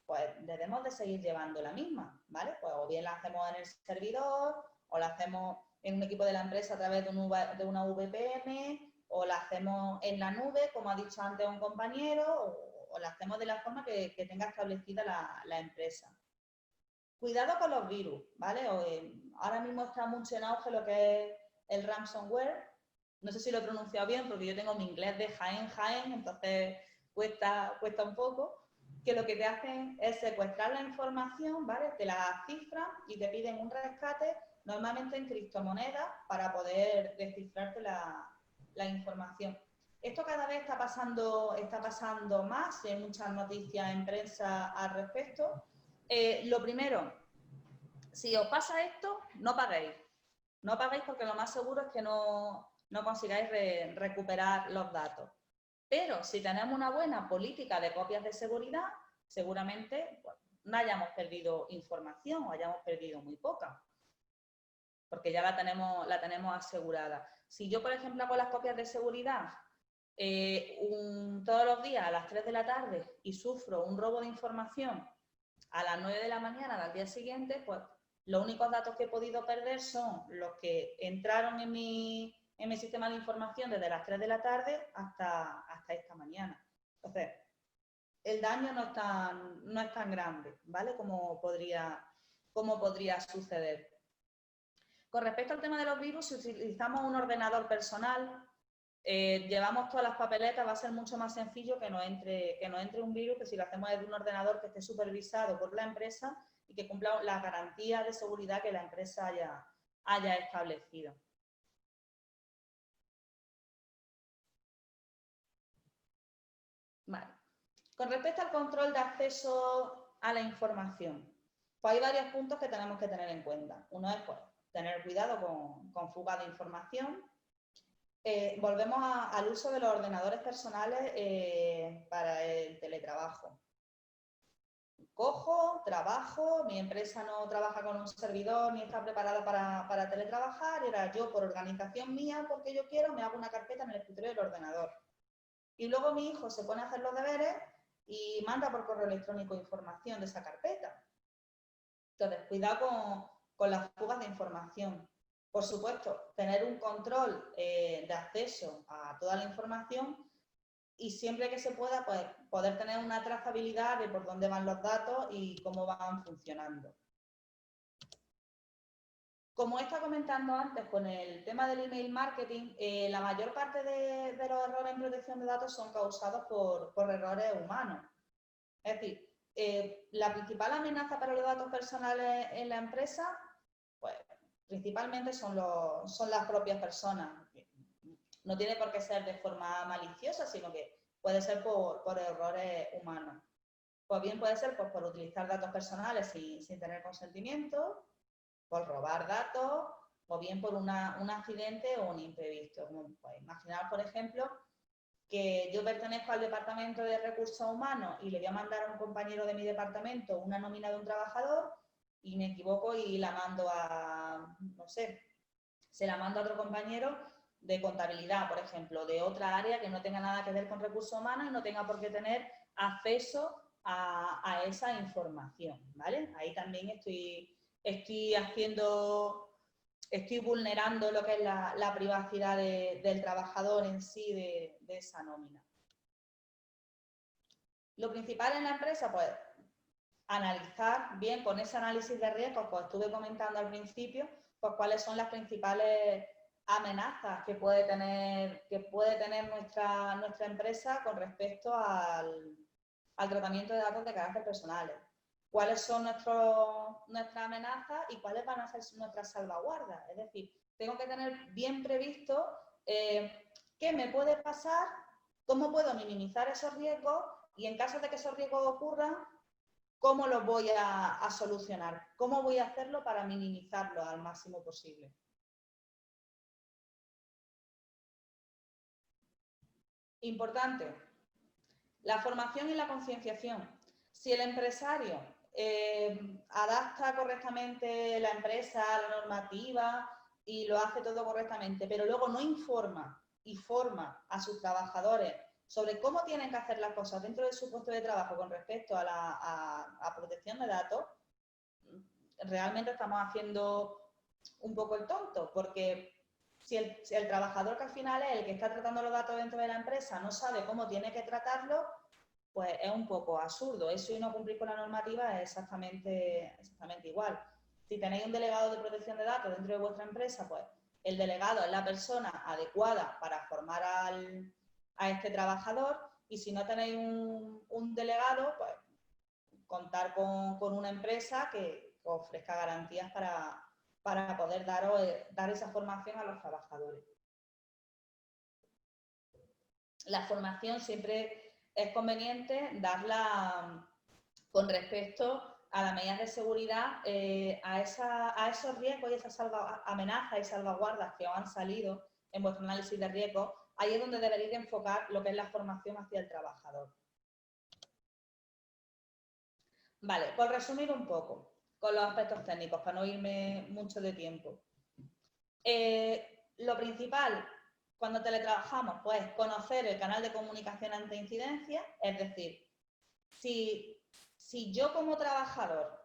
pues debemos de seguir llevando la misma, ¿vale? Pues o bien la hacemos en el servidor, o la hacemos en un equipo de la empresa a través de una VPN, o la hacemos en la nube, como ha dicho antes un compañero, o la hacemos de la forma que tenga establecida la empresa. Cuidado con los virus, ¿vale? Ahora mismo está mucho en auge lo que es el ransomware. No sé si lo he pronunciado bien porque yo tengo mi inglés de Jaén, entonces cuesta un poco. Que lo que te hacen es secuestrar la información, ¿vale? Te la cifran y te piden un rescate, normalmente en criptomonedas, para poder descifrarte la información. Esto cada vez está pasando más, hay muchas noticias en prensa al respecto. Lo primero, si os pasa esto, no paguéis. No paguéis porque lo más seguro es que no consigáis recuperar los datos. Pero si tenemos una buena política de copias de seguridad, seguramente pues, no hayamos perdido información o hayamos perdido muy poca, porque ya la tenemos asegurada. Si yo, por ejemplo, hago las copias de seguridad todos los días a las 3 de la tarde y sufro un robo de información a las 9 de la mañana al día siguiente, pues los únicos datos que he podido perder son los que entraron en mi sistema de información desde las 3 de la tarde hasta esta mañana. Entonces, el daño no es tan grande, ¿vale? Como podría suceder. Con respecto al tema de los virus, si utilizamos un ordenador personal, llevamos todas las papeletas, va a ser mucho más sencillo que nos entre un virus que si lo hacemos desde un ordenador que esté supervisado por la empresa y que cumpla la garantía de seguridad que la empresa haya establecido. Vale. Con respecto al control de acceso a la información, pues hay varios puntos que tenemos que tener en cuenta. Uno es pues, tener cuidado con fuga de información. Volvemos al uso de los ordenadores personales para el teletrabajo. Cojo, trabajo, mi empresa no trabaja con un servidor ni está preparada para teletrabajar, y ahora yo por organización mía, porque yo quiero, me hago una carpeta en el escritorio del ordenador. Y luego mi hijo se pone a hacer los deberes y manda por correo electrónico información de esa carpeta. Entonces, cuidado con las fugas de información. Por supuesto, tener un control de acceso a toda la información y siempre que se pueda, pues, poder tener una trazabilidad de por dónde van los datos y cómo van funcionando. Como he estado comentando antes con el tema del email marketing, la mayor parte de los errores en protección de datos son causados por errores humanos. Es decir, la principal amenaza para los datos personales en la empresa, pues principalmente son las propias personas. No tiene por qué ser de forma maliciosa, sino que puede ser por errores humanos. Pues bien puede ser pues, por utilizar datos personales sin tener consentimiento, por robar datos, o bien por un accidente o un imprevisto. Como pues, imaginar, por ejemplo, que yo pertenezco al departamento de recursos humanos y le voy a mandar a un compañero de mi departamento una nómina de un trabajador y me equivoco y la mando a, no sé, se la mando a otro compañero de contabilidad, por ejemplo, de otra área que no tenga nada que ver con recursos humanos y no tenga por qué tener acceso a esa información, ¿vale? Ahí también estoy vulnerando lo que es la privacidad del trabajador en sí de esa nómina. Lo principal en la empresa, pues, analizar bien con ese análisis de riesgos, pues estuve comentando al principio, pues cuáles son las principales amenazas que puede tener nuestra empresa con respecto al tratamiento de datos de carácter personales. Cuáles son nuestras amenazas y cuáles van a ser nuestras salvaguardas. Es decir, tengo que tener bien previsto qué me puede pasar, cómo puedo minimizar esos riesgos y en caso de que esos riesgos ocurran, cómo los voy a solucionar, cómo voy a hacerlo para minimizarlo al máximo posible. Importante, la formación y la concienciación. Si el empresario adapta correctamente la empresa a la normativa y lo hace todo correctamente, pero luego no informa y forma a sus trabajadores sobre cómo tienen que hacer las cosas dentro de su puesto de trabajo con respecto a la protección de datos, realmente estamos haciendo un poco el tonto, porque si el trabajador que al final es el que está tratando los datos dentro de la empresa no sabe cómo tiene que tratarlo, pues es un poco absurdo. Eso y no cumplir con la normativa es exactamente igual. Si tenéis un delegado de protección de datos dentro de vuestra empresa, pues el delegado es la persona adecuada para formar a este trabajador, y si no tenéis un delegado, pues contar con una empresa que ofrezca garantías para poder dar esa formación a los trabajadores. La formación siempre es conveniente darla con respecto a las medidas de seguridad, a esos riesgos y esas amenazas y salvaguardas que os han salido en vuestro análisis de riesgos. Ahí es donde deberéis enfocar lo que es la formación hacia el trabajador. Vale, por resumir un poco con los aspectos técnicos, para no irme mucho de tiempo. Lo principal cuando teletrabajamos, pues conocer el canal de comunicación ante incidencias, es decir, si yo como trabajador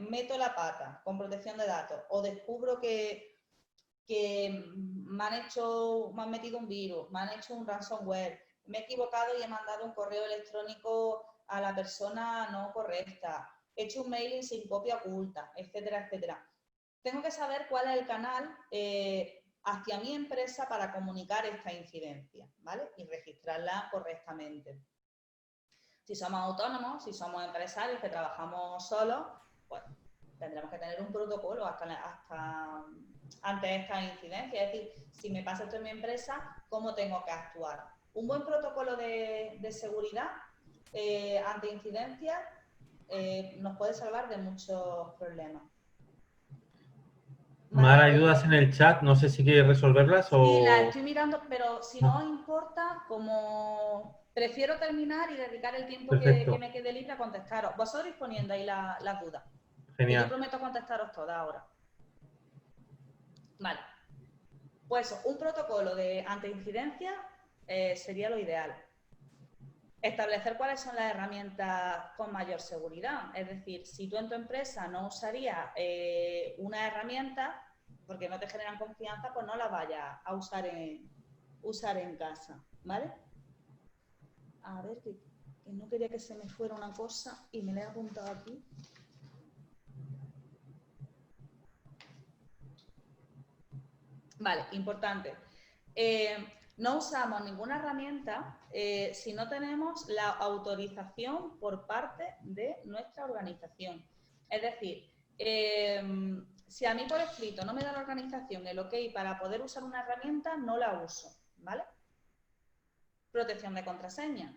meto la pata con protección de datos o descubro que me han metido un virus, me han hecho un ransomware, me he equivocado y he mandado un correo electrónico a la persona no correcta, he hecho un mailing sin copia oculta, etcétera, etcétera. Tengo que saber cuál es el canal hacia mi empresa para comunicar esta incidencia, ¿vale? Y registrarla correctamente. Si somos autónomos, si somos empresarios que trabajamos solos, pues tendremos que tener un protocolo hasta ante esta incidencia. Es decir, si me pasa esto en mi empresa, ¿cómo tengo que actuar? Un buen protocolo de seguridad ante incidencias nos puede salvar de muchos problemas. Mar, hay dudas en el chat, no sé si quieres resolverlas o... Sí, las estoy mirando, pero si no os importa, como prefiero terminar y dedicar el tiempo que me quede libre a contestaros. Vosotros ir poniendo ahí las dudas. Genial. Y yo prometo contestaros todas ahora. Vale. Pues un protocolo ante incidencia sería lo ideal. Establecer cuáles son las herramientas con mayor seguridad. Es decir, si tú en tu empresa no usarías una herramienta porque no te generan confianza, pues no las vayas a usar en casa, ¿vale? A ver, que no quería que se me fuera una cosa y me la he apuntado aquí. Vale, importante. No usamos ninguna herramienta si no tenemos la autorización por parte de nuestra organización. Es decir, si a mí por escrito no me da la organización el ok para poder usar una herramienta, no la uso, ¿vale? Protección de contraseña.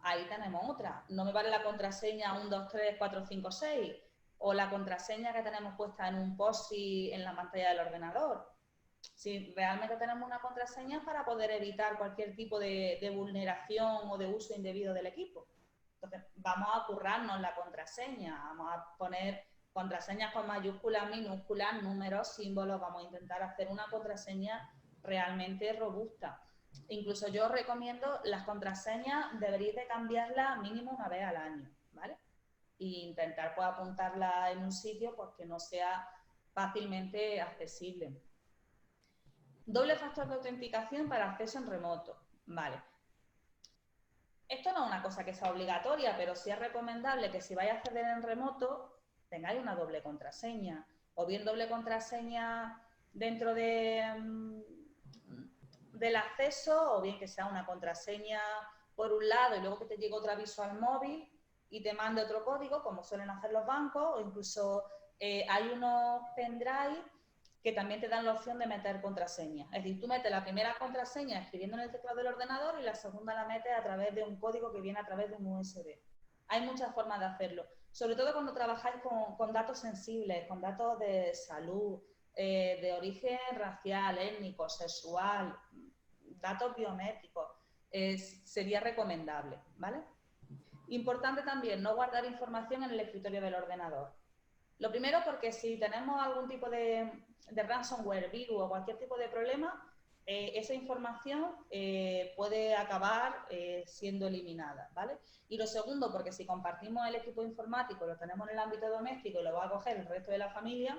Ahí tenemos otra. No me vale la contraseña 1, 2, 3, 4, 5, 6 o la contraseña que tenemos puesta en un post-it en la pantalla del ordenador. Si realmente tenemos una contraseña para poder evitar cualquier tipo de vulneración o de uso indebido del equipo. Entonces, vamos a currarnos la contraseña, vamos a poner Contraseñas con mayúsculas, minúsculas, números, símbolos. Vamos a intentar hacer una contraseña realmente robusta. Incluso yo os recomiendo las contraseñas, deberéis de cambiarlas mínimo una vez al año, ¿vale? E intentar pues, apuntarla en un sitio pues, que no sea fácilmente accesible. Doble factor de autenticación para acceso en remoto, ¿vale? Esto no es una cosa que sea obligatoria, pero sí es recomendable que si vais a acceder en remoto tengáis una doble contraseña, o bien doble contraseña dentro del acceso, o bien que sea una contraseña por un lado y luego que te llegue otro aviso al móvil y te mande otro código, como suelen hacer los bancos, o incluso hay unos pendrive que también te dan la opción de meter contraseña. Es decir, tú metes la primera contraseña escribiendo en el teclado del ordenador y la segunda la metes a través de un código que viene a través de un USB. Hay muchas formas de hacerlo, sobre todo cuando trabajáis con datos sensibles, con datos de salud, de origen racial, étnico, sexual, datos biométricos. Sería recomendable, ¿vale? Importante también no guardar información en el escritorio del ordenador. Lo primero porque si tenemos algún tipo de ransomware, virus o cualquier tipo de problema, esa información puede acabar siendo eliminada, ¿vale? Y lo segundo, porque si compartimos el equipo informático, lo tenemos en el ámbito doméstico y lo va a coger el resto de la familia,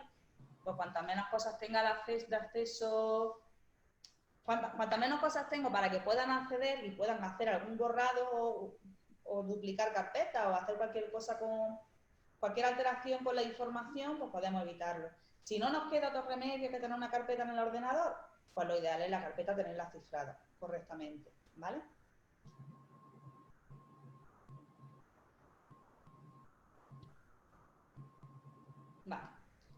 pues cuantas menos cosas tenga de acceso, cuantas menos cosas tengo para que puedan acceder y puedan hacer algún borrado o duplicar carpetas o hacer cualquier cosa con cualquier alteración con la información, pues podemos evitarlo. Si no nos queda otro remedio que tener una carpeta en el ordenador, pues lo ideal es la carpeta tenerla cifrada correctamente, ¿vale? Vale.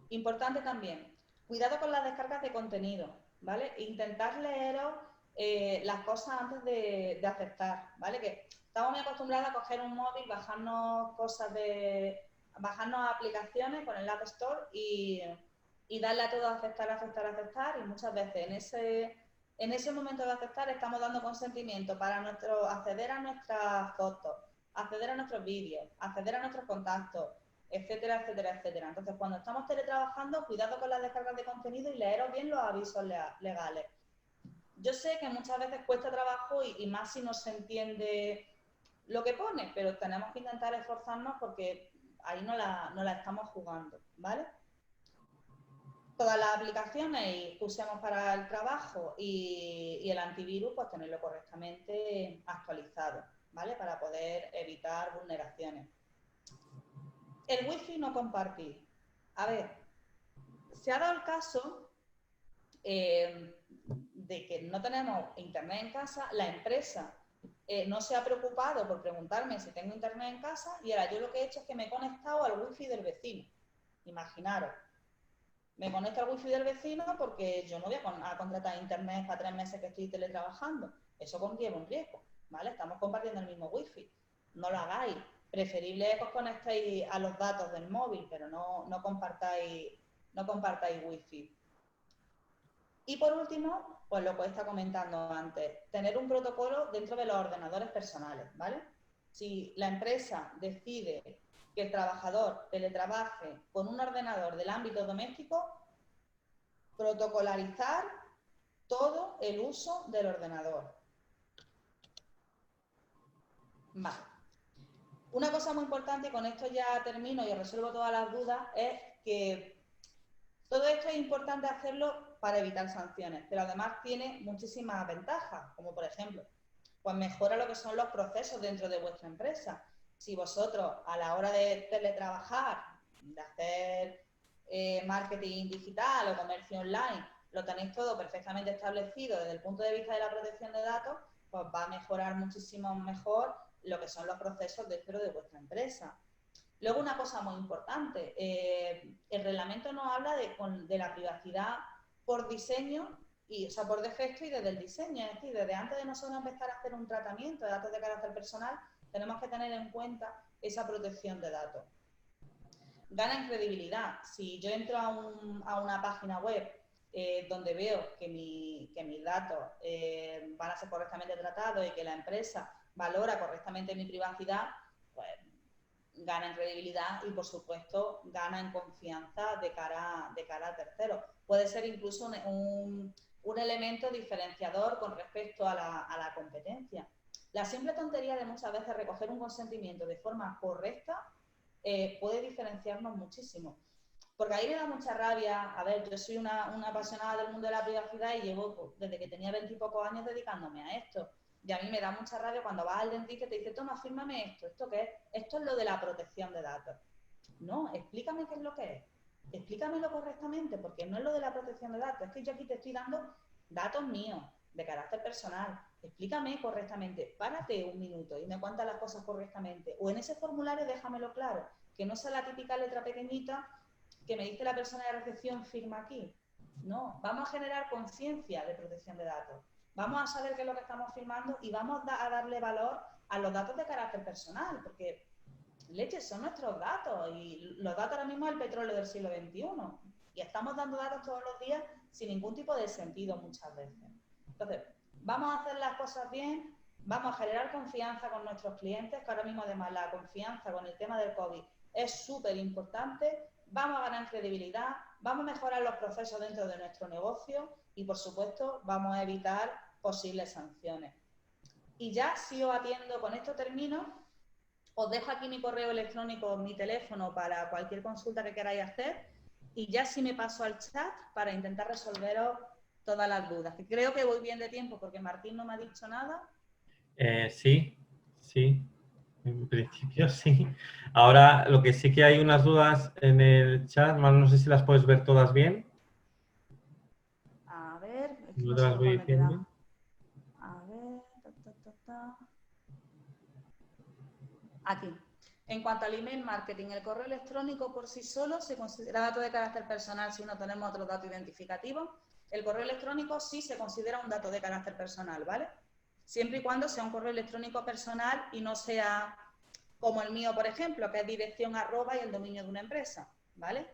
Importante también, cuidado con las descargas de contenido, ¿vale? Intentar leeros las cosas antes de aceptar, ¿vale? Que estamos muy acostumbrados a coger un móvil, bajarnos aplicaciones con el App Store y darle a todo a aceptar, aceptar, aceptar, y muchas veces en ese momento de aceptar estamos dando consentimiento para acceder a nuestras fotos, acceder a nuestros vídeos, acceder a nuestros contactos, etcétera, etcétera, etcétera. Entonces, cuando estamos teletrabajando, cuidado con las descargas de contenido y leeros bien los avisos legales. Yo sé que muchas veces cuesta trabajo y más si no se entiende lo que pone, pero tenemos que intentar esforzarnos porque ahí no la estamos jugando, ¿vale? Todas las aplicaciones que usemos para el trabajo y el antivirus, pues tenerlo correctamente actualizado, ¿vale? Para poder evitar vulneraciones. El wifi no compartir. A ver, se ha dado el caso de que no tenemos internet en casa, la empresa no se ha preocupado por preguntarme si tengo internet en casa y ahora yo lo que he hecho es que me he conectado al wifi del vecino. Imaginaros, me conecto al wifi del vecino porque yo no voy a contratar internet para 3 meses que estoy teletrabajando. Eso conlleva un riesgo, ¿vale? Estamos compartiendo el mismo wifi. No lo hagáis. Preferible es que os conectéis a los datos del móvil, pero no compartáis wifi. Y por último, pues lo que está comentando antes, tener un protocolo dentro de los ordenadores personales, ¿vale? Si la empresa decide que el trabajador teletrabaje con un ordenador del ámbito doméstico, protocolarizar todo el uso del ordenador. Vale. Una cosa muy importante, y con esto ya termino y resuelvo todas las dudas, es que todo esto es importante hacerlo para evitar sanciones, pero además tiene muchísimas ventajas, como por ejemplo, pues mejora lo que son los procesos dentro de vuestra empresa. Si vosotros a la hora de teletrabajar, de hacer marketing digital o comercio online, lo tenéis todo perfectamente establecido desde el punto de vista de la protección de datos, pues va a mejorar muchísimo mejor lo que son los procesos dentro de vuestra empresa. Luego, una cosa muy importante, el reglamento nos habla de la privacidad por diseño, o sea, por defecto y desde el diseño. Es decir, desde antes de nosotros empezar a hacer un tratamiento de datos de carácter personal, tenemos que tener en cuenta esa protección de datos. Gana en credibilidad. Si yo entro a una página web donde veo que mis datos van a ser correctamente tratados y que la empresa valora correctamente mi privacidad, pues gana en credibilidad y, por supuesto, gana en confianza de cara a terceros. Puede ser incluso un elemento diferenciador con respecto a la competencia. La simple tontería de muchas veces recoger un consentimiento de forma correcta puede diferenciarnos muchísimo. Porque ahí me da mucha rabia. A ver, yo soy una apasionada del mundo de la privacidad y llevo pues, desde que tenía 20 y pocos años dedicándome a esto. Y a mí me da mucha rabia cuando vas al dentista y te dice, toma, fírmame esto. ¿Esto qué es? Esto es lo de la protección de datos. No, explícame qué es lo que es. Explícamelo correctamente, porque no es lo de la protección de datos. Es que yo aquí te estoy dando datos míos, de carácter personal. Explícame correctamente. Párate un minuto y me cuentas las cosas correctamente. O en ese formulario déjamelo claro. Que no sea la típica letra pequeñita que me dice la persona de recepción, firma aquí. No, vamos a generar conciencia de protección de datos. Vamos a saber qué es lo que estamos firmando y vamos a darle valor a los datos de carácter personal, porque, leche, son nuestros datos y los datos ahora mismo es el petróleo del siglo XXI y estamos dando datos todos los días sin ningún tipo de sentido muchas veces. Entonces, vamos a hacer las cosas bien, vamos a generar confianza con nuestros clientes, que ahora mismo además la confianza con el tema del COVID es súper importante. Vamos a ganar credibilidad, vamos a mejorar los procesos dentro de nuestro negocio y, por supuesto, vamos a evitar posibles sanciones. Y ya, si os atiendo, con esto termino. Os dejo aquí mi correo electrónico, mi teléfono para cualquier consulta que queráis hacer y ya si me paso al chat para intentar resolveros todas las dudas. Que creo que voy bien de tiempo porque Martín no me ha dicho nada. Sí. En principio sí. Ahora, lo que sí que hay unas dudas en el chat, no sé si las puedes ver todas bien. A ver, es que No no te sé las por voy cuál me queda. diciendo. A ver, Aquí. En cuanto al email marketing, el correo electrónico por sí solo se considera dato de carácter personal si no tenemos otro dato identificativo. El correo electrónico sí se considera un dato de carácter personal, ¿vale? Siempre y cuando sea un correo electrónico personal y no sea como el mío, por ejemplo, que es dirección @ y el dominio de una empresa, ¿vale?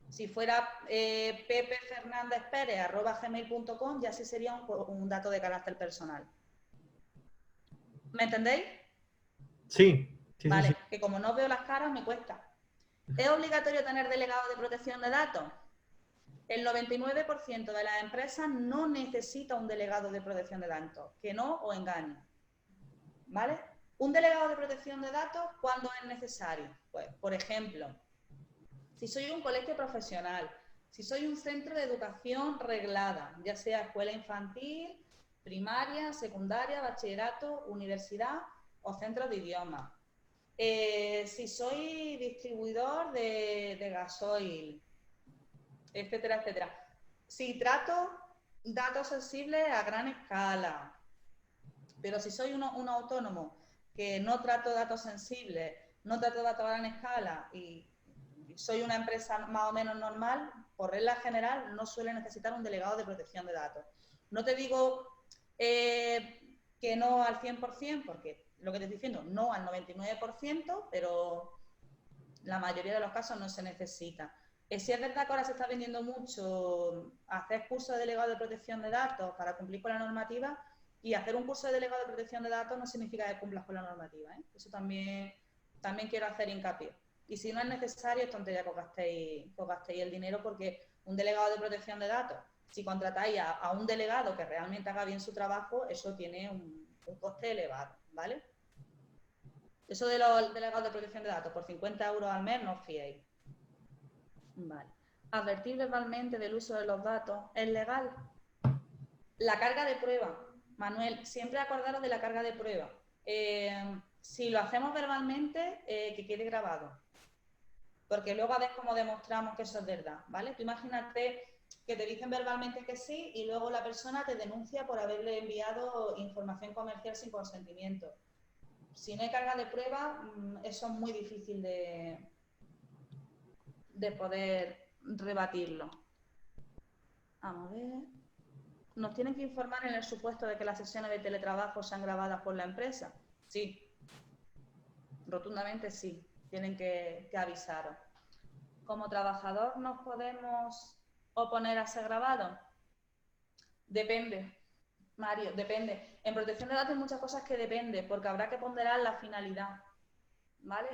Si fuera pepefernandezperez@gmail.com, ya sí sería un dato de carácter personal. ¿Me entendéis? Sí. Vale, que como no veo las caras me cuesta. ¿Es obligatorio tener delegado de protección de datos? El 99% de las empresas no necesita un delegado de protección de datos, que no os engañe. ¿Vale? Un delegado de protección de datos, ¿cuándo es necesario? Pues, por ejemplo, si soy un colegio profesional, si soy un centro de educación reglada, ya sea escuela infantil, primaria, secundaria, bachillerato, universidad o centro de idiomas. Si soy distribuidor de gasoil, etcétera, etcétera. Si trato datos sensibles a gran escala, pero si soy un autónomo que no trato datos sensibles, no trato datos a gran escala y soy una empresa más o menos normal, por regla general no suele necesitar un delegado de protección de datos. No te digo que no al 100%, porque lo que te estoy diciendo, no al 99%, pero la mayoría de los casos no se necesita. Si es verdad que ahora se está vendiendo mucho hacer cursos de delegado de protección de datos para cumplir con la normativa, y hacer un curso de delegado de protección de datos no significa que cumplas con la normativa, ¿eh? Eso también quiero hacer hincapié. Y si no es necesario, es tontería que os gastéis el dinero, porque un delegado de protección de datos, si contratáis a un delegado que realmente haga bien su trabajo, eso tiene un coste elevado, ¿vale? Eso de los delegados de protección de datos, por 50 euros al mes, no os fiéis. Vale. Advertir verbalmente del uso de los datos, ¿es legal? La carga de prueba. Manuel, siempre acordaros de la carga de prueba. Si lo hacemos verbalmente, que quede grabado. Porque luego a ver cómo demostramos que eso es verdad, ¿vale? Tú imagínate que te dicen verbalmente que sí y luego la persona te denuncia por haberle enviado información comercial sin consentimiento. Si no hay carga de prueba, eso es muy difícil de poder rebatirlo. Vamos a ver. ¿Nos tienen que informar en el supuesto de que las sesiones de teletrabajo sean grabadas por la empresa? Sí. Rotundamente sí. Tienen que avisaros. ¿Como trabajador nos podemos oponer a ser grabados? Depende, Mario, depende. En protección de datos hay muchas cosas que depende, porque habrá que ponderar la finalidad. ¿vale?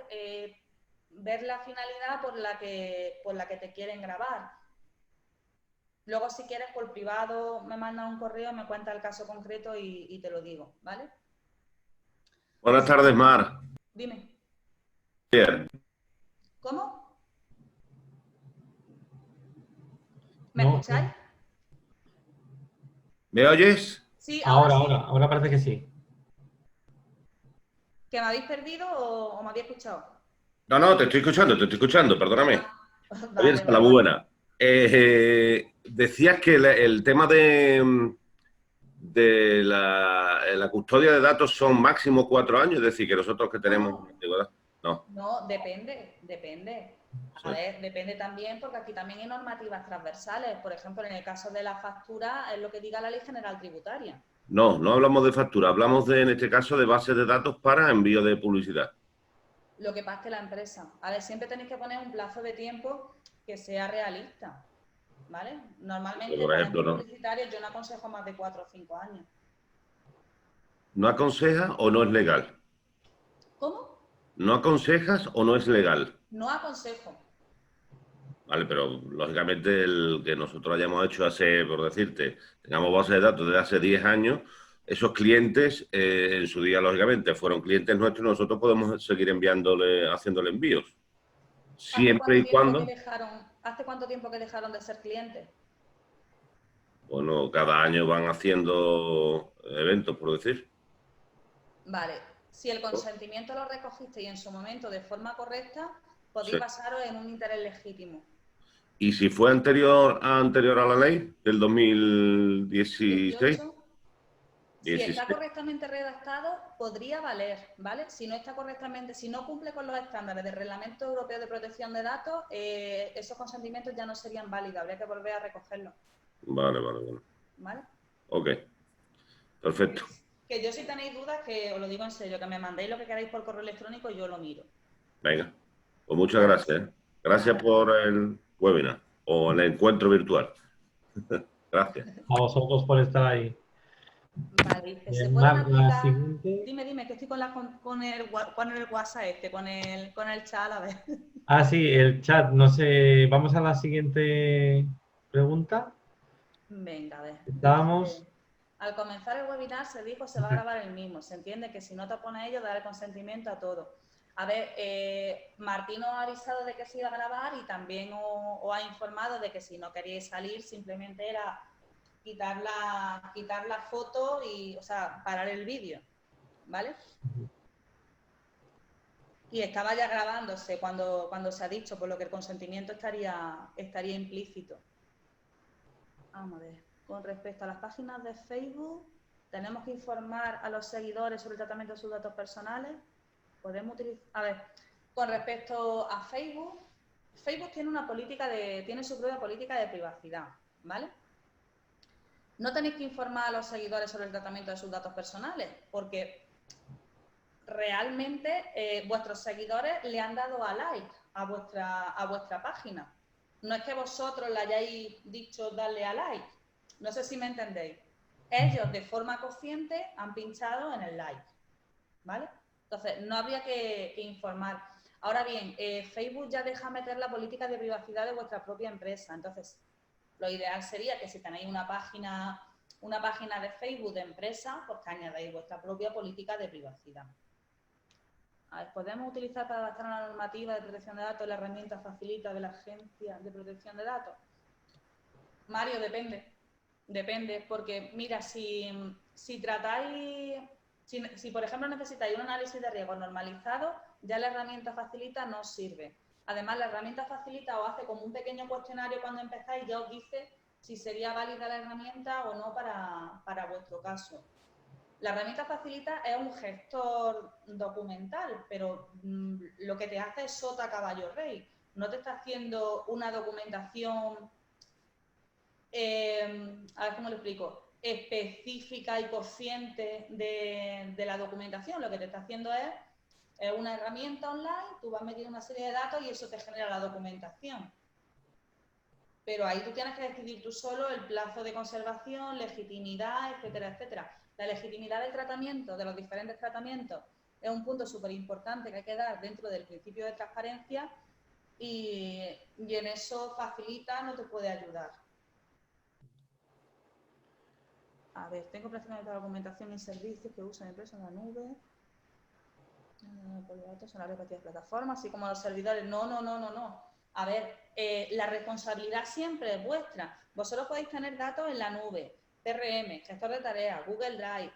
Ver la finalidad por la que te quieren grabar. Luego, si quieres, por privado me manda un correo, me cuenta el caso concreto y te lo digo, ¿vale? Buenas tardes, Mar. Dime. Bien. ¿Cómo? ¿Me No, escucháis? ¿Me oyes? Sí, ahora sí. ahora parece que sí. ¿Que me habéis perdido o me habéis escuchado? No, te estoy escuchando, perdóname. Ah, Oye, vale, la vale. muy buena. Decías que el tema de la custodia de datos son máximo 4 años, es decir, que nosotros que tenemos No, una antigüedad. No, no, depende. sí. A ver, depende también porque aquí también hay normativas transversales. Por ejemplo, en el caso de la factura es lo que diga la Ley General Tributaria. No hablamos de factura, hablamos en este caso de bases de datos para envío de publicidad. Lo que pasa es que la empresa, a ver, siempre tenéis que poner un plazo de tiempo que sea realista, ¿vale? Normalmente Por para ejemplo, envío no. publicitario yo no aconsejo más de 4 o 5 años. ¿No aconseja o no es legal? ¿Cómo? ¿No aconsejas o no es legal? No aconsejo. Vale, pero lógicamente el que nosotros hayamos hecho hace, por decirte, tengamos base de datos de hace 10 años, esos clientes en su día, lógicamente, fueron clientes nuestros, nosotros podemos seguir haciéndole envíos. Siempre y cuando, ¿Hace cuánto tiempo que dejaron de ser clientes? bueno, cada año van haciendo eventos, por decir. Vale, si el consentimiento lo recogisteis en su momento de forma correcta, podéis Sí. basaros en un interés legítimo. Y si fue anterior a la ley del 2016, 18. Si está 16. correctamente redactado, podría valer, ¿vale? Si no está correctamente, si no cumple con los estándares del Reglamento Europeo de Protección de Datos, esos consentimientos ya no serían válidos, habría que volver a recogerlos, Vale. ¿vale? Ok, perfecto. Que yo si tenéis dudas, que os lo digo en serio, que me mandéis lo que queráis por correo electrónico y yo lo miro. Venga, pues muchas Vale. gracias. Gracias Nada. por el webinar o el encuentro virtual. Gracias. A vosotros por estar ahí. Vale, que se Bien, pueden Mar, la aplicar. siguiente. Dime, que estoy con el WhatsApp con el chat, a ver. Ah, sí, el chat. No sé, vamos a la siguiente pregunta. Venga, a ver. Estábamos. Dice, al comenzar el webinar se dijo se va a grabar el mismo. Se entiende que si no te opone a ello, dar el consentimiento a todo. A ver, Martín os ha avisado de que se iba a grabar y también os ha informado de que si no queríais salir, simplemente era quitar la foto y, o sea, parar el vídeo, ¿vale? Y estaba ya grabándose cuando se ha dicho, por lo que el consentimiento estaría implícito. Vamos a ver. Con respecto a las páginas de Facebook, tenemos que informar a los seguidores sobre el tratamiento de sus datos personales. Podemos utilizar. A ver, con respecto a Facebook, Facebook tiene su propia política de privacidad, ¿vale? No tenéis que informar a los seguidores sobre el tratamiento de sus datos personales, porque realmente vuestros seguidores le han dado a like a vuestra página. No es que vosotros le hayáis dicho darle a like. No sé si me entendéis. Ellos de forma consciente han pinchado en el like, ¿vale? Entonces, no habría que informar. Ahora bien, Facebook ya deja meter la política de privacidad de vuestra propia empresa. Entonces, lo ideal sería que si tenéis una página de Facebook de empresa, pues que añadáis vuestra propia política de privacidad. A ver, ¿podemos utilizar para adaptar una normativa de protección de datos la herramienta facilita de la Agencia de Protección de Datos? Mario, depende, porque mira, si por ejemplo necesitáis un análisis de riesgo normalizado, ya la herramienta facilita no os sirve. Además, la herramienta facilita os hace como un pequeño cuestionario cuando empezáis y ya os dice si sería válida la herramienta o no para vuestro caso. La herramienta facilita es un gestor documental, pero lo que te hace es sota caballo rey. No te está haciendo una documentación, a ver cómo lo explico, específica y consciente de la documentación. Lo que te está haciendo es una herramienta online, tú vas metiendo una serie de datos y eso te genera la documentación. Pero ahí tú tienes que decidir tú solo el plazo de conservación, legitimidad, etcétera, etcétera. La legitimidad del tratamiento, de los diferentes tratamientos, es un punto súper importante que hay que dar dentro del principio de transparencia y en eso facilita, no te puede ayudar. A ver, tengo prácticamente la documentación y servicios que usan empresas en la nube. Por datos son las repetidas plataformas, así como los servidores. No. A ver, la responsabilidad siempre es vuestra. Vosotros podéis tener datos en la nube, CRM, gestor de tareas, Google Drive.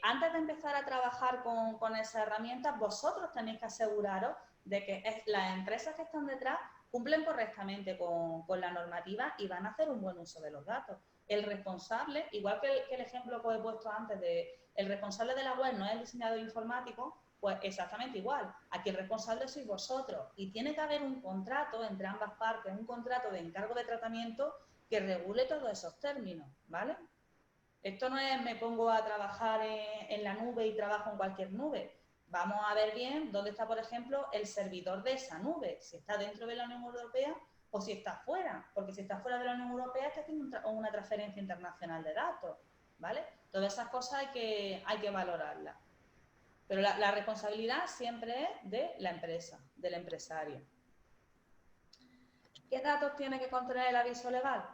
Antes de empezar a trabajar con esas herramientas, vosotros tenéis que aseguraros de que las empresas que están detrás cumplen correctamente con la normativa y van a hacer un buen uso de los datos. El responsable, igual que el ejemplo que os he puesto antes de el responsable de la web no es el diseñador informático, pues exactamente igual. Aquí el responsable sois vosotros y tiene que haber un contrato entre ambas partes, un contrato de encargo de tratamiento que regule todos esos términos, ¿vale? Esto no es me pongo a trabajar en la nube y trabajo en cualquier nube. Vamos a ver bien dónde está, por ejemplo, el servidor de esa nube, si está dentro de la Unión Europea o si está fuera, porque si está fuera de la Unión Europea está haciendo una transferencia internacional de datos, ¿vale? Todas esas cosas hay que valorarlas. Pero la responsabilidad siempre es de la empresa, del empresario. ¿Qué datos tiene que contener el aviso legal?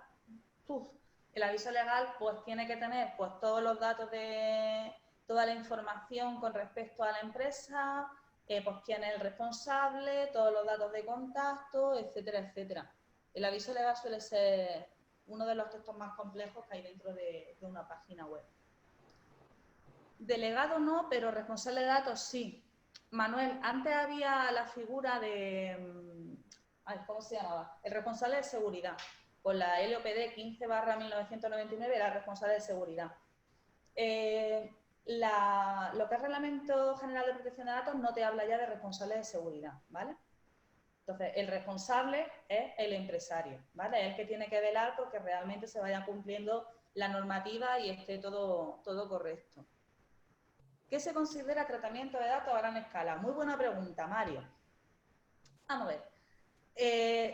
El aviso legal pues tiene que tener pues todos los datos de toda la información con respecto a la empresa, pues quién es el responsable, todos los datos de contacto, etcétera, etcétera. El aviso legal suele ser uno de los textos más complejos que hay dentro de una página web. Delegado no, pero responsable de datos sí. Manuel, antes había la figura de... ¿cómo se llamaba? El responsable de seguridad. Con la LOPD 15/1999 era responsable de seguridad. Lo que es Reglamento General de Protección de Datos no te habla ya de responsable de seguridad, ¿vale? Entonces, el responsable es el empresario, ¿vale? Es el que tiene que velar porque realmente se vaya cumpliendo la normativa y esté todo correcto. ¿Qué se considera tratamiento de datos a gran escala? Muy buena pregunta, Mario. Vamos a ver.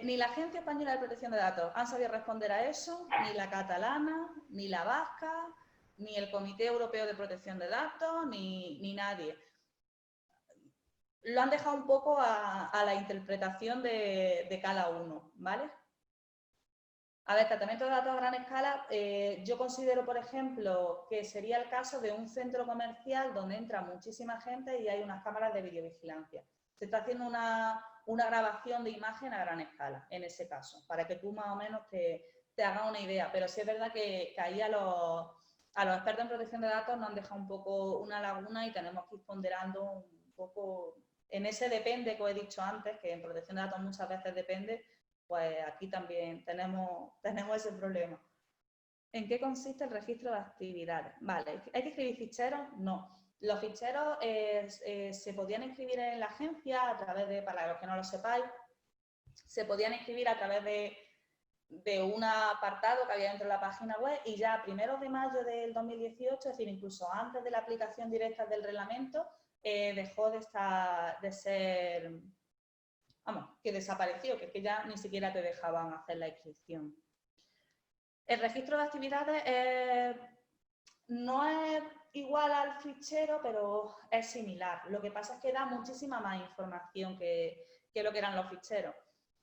Ni la Agencia Española de Protección de Datos han sabido responder a eso, ni la catalana, ni la vasca, ni el Comité Europeo de Protección de Datos, ni nadie. Lo han dejado un poco a la interpretación de cada uno, ¿vale? A ver, tratamiento de datos a gran escala, yo considero, por ejemplo, que sería el caso de un centro comercial donde entra muchísima gente y hay unas cámaras de videovigilancia. Se está haciendo una grabación de imagen a gran escala, en ese caso, para que tú más o menos te hagas una idea. Pero sí es verdad que ahí a los expertos en protección de datos nos han dejado un poco una laguna y tenemos que ir ponderando un poco. En ese depende que os he dicho antes, que en protección de datos muchas veces depende, pues aquí también tenemos ese problema. ¿En qué consiste el registro de actividades? Vale, ¿hay que escribir ficheros? No. Los ficheros se podían escribir en la agencia a través de, para los que no lo sepáis, se podían escribir a través de un apartado que había dentro de la página web y ya a primeros de mayo del 2018, es decir, incluso antes de la aplicación directa del reglamento, dejó de ser, vamos, que desapareció, que ya ni siquiera te dejaban hacer la inscripción. El registro de actividades no es igual al fichero, pero es similar. Lo que pasa es que da muchísima más información que lo que eran los ficheros.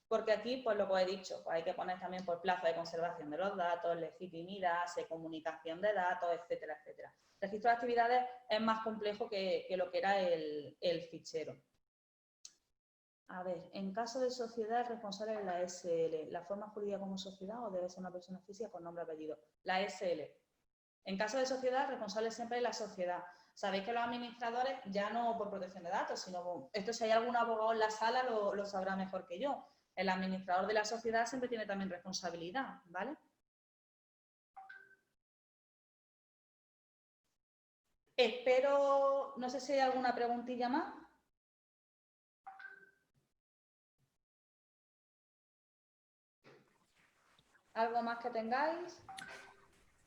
Porque aquí, pues lo que os he dicho, pues hay que poner también por plazo de conservación de los datos, legitimidad, comunicación de datos, etcétera, etcétera. El registro de actividades es más complejo que lo que era el fichero. A ver, en caso de sociedad, el responsable es la SL. ¿La forma jurídica como sociedad o debe ser una persona física con nombre y apellido? La SL. En caso de sociedad, el responsable siempre es la sociedad. Sabéis que los administradores, ya no por protección de datos, sino, esto si hay algún abogado en la sala lo sabrá mejor que yo. El administrador de la sociedad siempre tiene también responsabilidad, ¿vale? Espero, no sé si hay alguna preguntilla más. ¿Algo más que tengáis?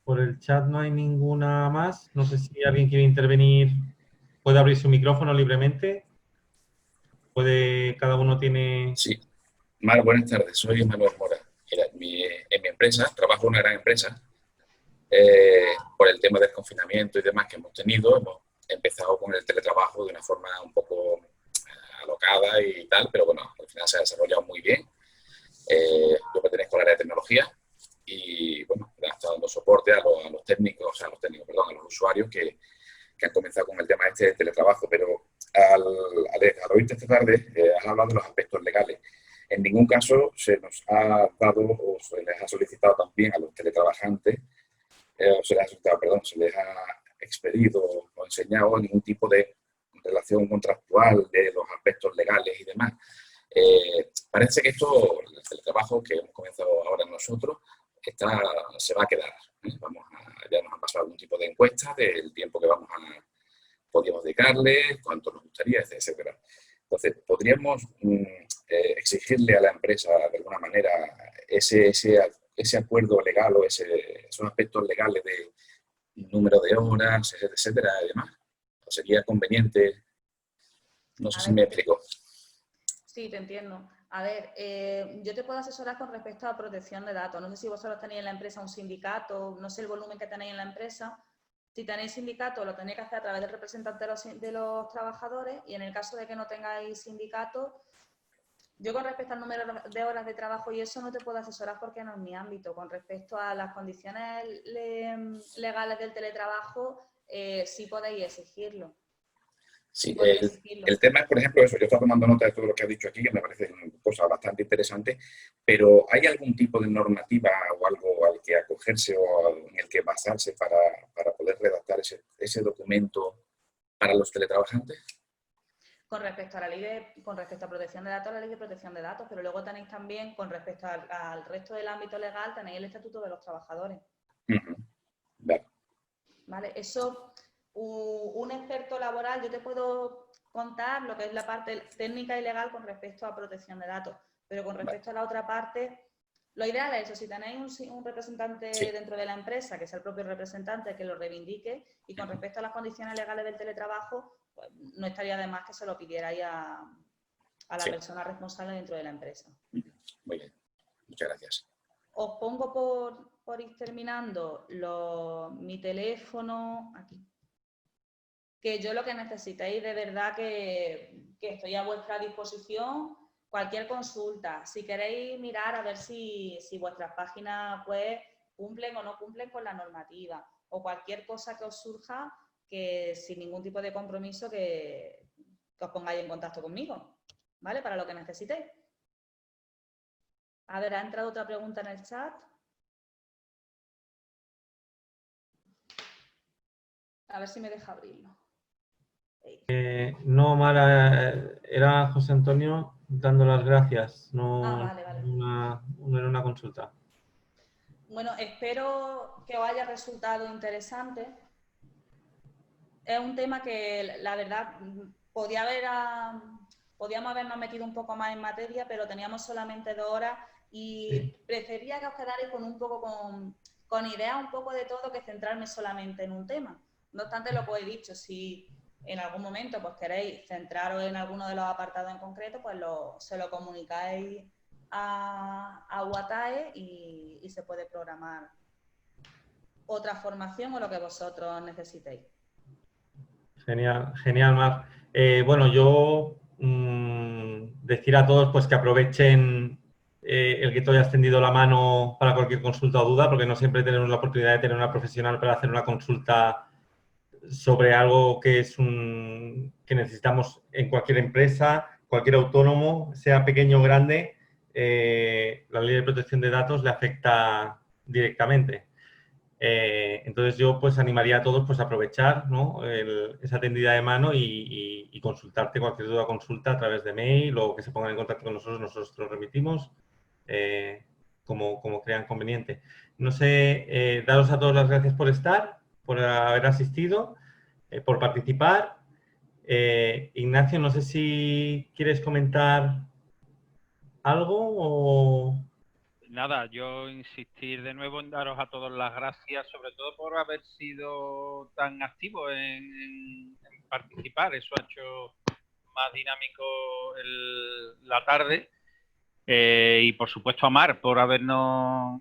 Por el chat no hay ninguna más. No sé si alguien quiere intervenir. ¿Puede abrir su micrófono libremente? Cada uno tiene... Sí. Mar, buenas tardes. Soy Manuel Mora. Mira, en mi empresa, trabajo en una gran empresa. Por el tema del confinamiento y demás que hemos tenido, hemos empezado con el teletrabajo de una forma un poco alocada y tal, pero bueno, al final se ha desarrollado muy bien. Yo pertenezco al área de tecnología y, bueno, he estado dando soporte a los técnicos, perdón, a los usuarios que han comenzado con el tema este de teletrabajo, pero al oírte esta tarde, has hablado de los aspectos legales. En ningún caso se nos ha dado o se les ha solicitado también a los teletrabajantes, se les ha expedido o enseñado ningún tipo de relación contractual de los aspectos legales y demás. Parece que esto, el teletrabajo que hemos comenzado ahora nosotros, se va a quedar. Ya nos han pasado algún tipo de encuesta del tiempo que podríamos dedicarle, cuánto nos gustaría, etcétera. Entonces, podríamos exigirle a la empresa de alguna manera ese acuerdo legal o esos aspectos legales de número de horas, etcétera, y demás. ¿O sería conveniente? No sé si me explico. Sí, te entiendo. A ver, yo te puedo asesorar con respecto a protección de datos. No sé si vosotros tenéis en la empresa un sindicato, no sé el volumen que tenéis en la empresa. Si tenéis sindicato, lo tenéis que hacer a través del representante de los trabajadores, y en el caso de que no tengáis sindicato, yo con respecto al número de horas de trabajo y eso no te puedo asesorar porque no es mi ámbito. Con respecto a las condiciones legales del teletrabajo, sí podéis exigirlo. Sí, el tema es, por ejemplo, eso. Yo estoy tomando nota de todo lo que has dicho aquí, que me parece una cosa bastante interesante, pero ¿hay algún tipo de normativa o algo al que acogerse o en el que basarse para poder redactar ese documento para los teletrabajantes? Con respecto a con respecto a protección de datos, la ley de protección de datos, pero luego tenéis también, con respecto al resto del ámbito legal, tenéis el Estatuto de los Trabajadores. ¿Vale? Eso, un experto laboral, yo te puedo contar lo que es la parte técnica y legal con respecto a protección de datos, pero con respecto a la otra parte, lo ideal es eso, si tenéis un representante dentro de la empresa, que sea el propio representante que lo reivindique, y con respecto a las condiciones legales del teletrabajo, pues no estaría de más que se lo pidierais a la persona responsable dentro de la empresa. Muy bien, muchas gracias. Os pongo por ir terminando mi teléfono aquí. Que yo lo que necesitéis, de verdad que estoy a vuestra disposición. Cualquier consulta, si queréis mirar a ver si vuestras páginas web cumplen o no cumplen con la normativa, o cualquier cosa que os surja, que sin ningún tipo de compromiso que os pongáis en contacto conmigo, ¿vale? Para lo que necesitéis. A ver, ha entrado otra pregunta en el chat. A ver si me deja abrirlo. No, Mara, era José Antonio dando las gracias. No, vale. no era una consulta. Bueno, espero que os haya resultado interesante. Es un tema que, la verdad, podíamos habernos metido un poco más en materia, pero teníamos solamente 2 horas y prefería que os quedarais con ideas un poco de todo que centrarme solamente en un tema. No obstante, lo que os he dicho, si en algún momento pues queréis centraros en alguno de los apartados en concreto, pues se lo comunicáis a Watae y se puede programar otra formación o lo que vosotros necesitéis. Genial, Mar. Bueno, yo decir a todos pues que aprovechen el que tú hayas tendido la mano para cualquier consulta o duda, porque no siempre tenemos la oportunidad de tener una profesional para hacer una consulta sobre algo que necesitamos en cualquier empresa, cualquier autónomo, sea pequeño o grande, la ley de protección de datos le afecta directamente. Entonces yo pues animaría a todos pues a aprovechar, ¿no? esa tendida de mano y consultarte cualquier duda, consulta a través de mail o que se pongan en contacto con nosotros lo remitimos como crean conveniente. No sé, daros a todos las gracias por estar, por haber asistido, por participar. Ignacio, no sé si quieres comentar algo o... Nada, yo insistir de nuevo en daros a todos las gracias, sobre todo por haber sido tan activos en participar. Eso ha hecho más dinámico la tarde. Y por supuesto a Mar por habernos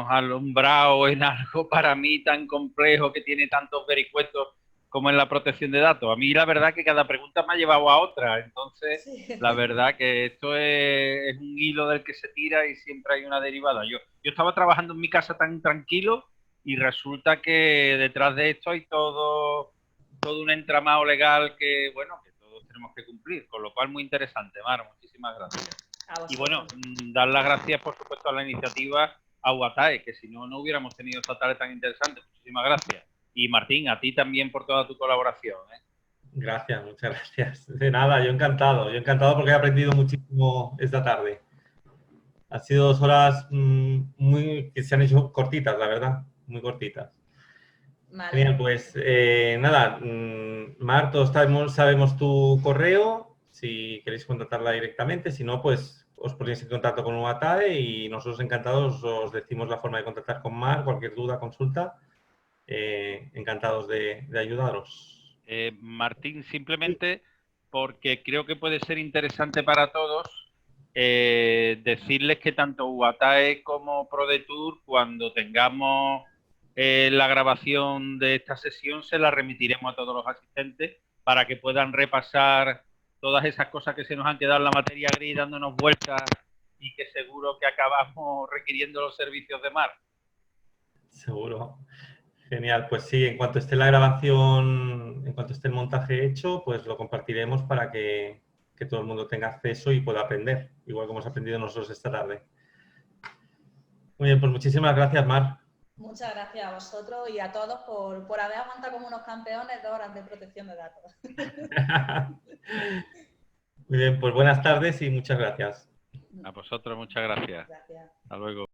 alumbrado en algo para mí tan complejo, que tiene tantos vericuetos como en la protección de datos. A mí la verdad que cada pregunta me ha llevado a otra, entonces Sí. la verdad que esto es un hilo del que se tira y siempre hay una derivada. Yo estaba trabajando en mi casa tan tranquilo y resulta que detrás de esto hay todo un entramado legal que, bueno, que todos tenemos que cumplir, con lo cual muy interesante, Mar, muchísimas gracias. Y bueno, dar las gracias por supuesto a la iniciativa a UATAE, que si no, no hubiéramos tenido esta tarde tan interesante. Muchísimas gracias. Y Martín, a ti también por toda tu colaboración, ¿eh? Gracias, muchas gracias. De nada, yo encantado porque he aprendido muchísimo esta tarde. Han sido 2 horas que se han hecho cortitas, la verdad, muy cortitas. Vale. Genial, pues nada, Mar, todos sabemos tu correo, si queréis contactarla directamente, si no, pues os ponéis en contacto con UATAE y nosotros encantados os decimos la forma de contactar con Mar, cualquier duda, consulta, encantados de ayudaros. Martín, simplemente porque creo que puede ser interesante para todos decirles que tanto UATAE como ProDetour, cuando tengamos la grabación de esta sesión, se la remitiremos a todos los asistentes para que puedan repasar todas esas cosas que se nos han quedado en la materia gris dándonos vueltas y que seguro que acabamos requiriendo los servicios de Mar. Seguro. Genial, pues sí, en cuanto esté la grabación, en cuanto esté el montaje hecho, pues lo compartiremos para que todo el mundo tenga acceso y pueda aprender, igual como hemos aprendido nosotros esta tarde. Muy bien, pues muchísimas gracias, Mar. Muchas gracias a vosotros y a todos por haber aguantado como unos campeones 2 horas de protección de datos. Muy bien, pues buenas tardes y muchas gracias. A vosotros muchas gracias. Gracias. Hasta luego.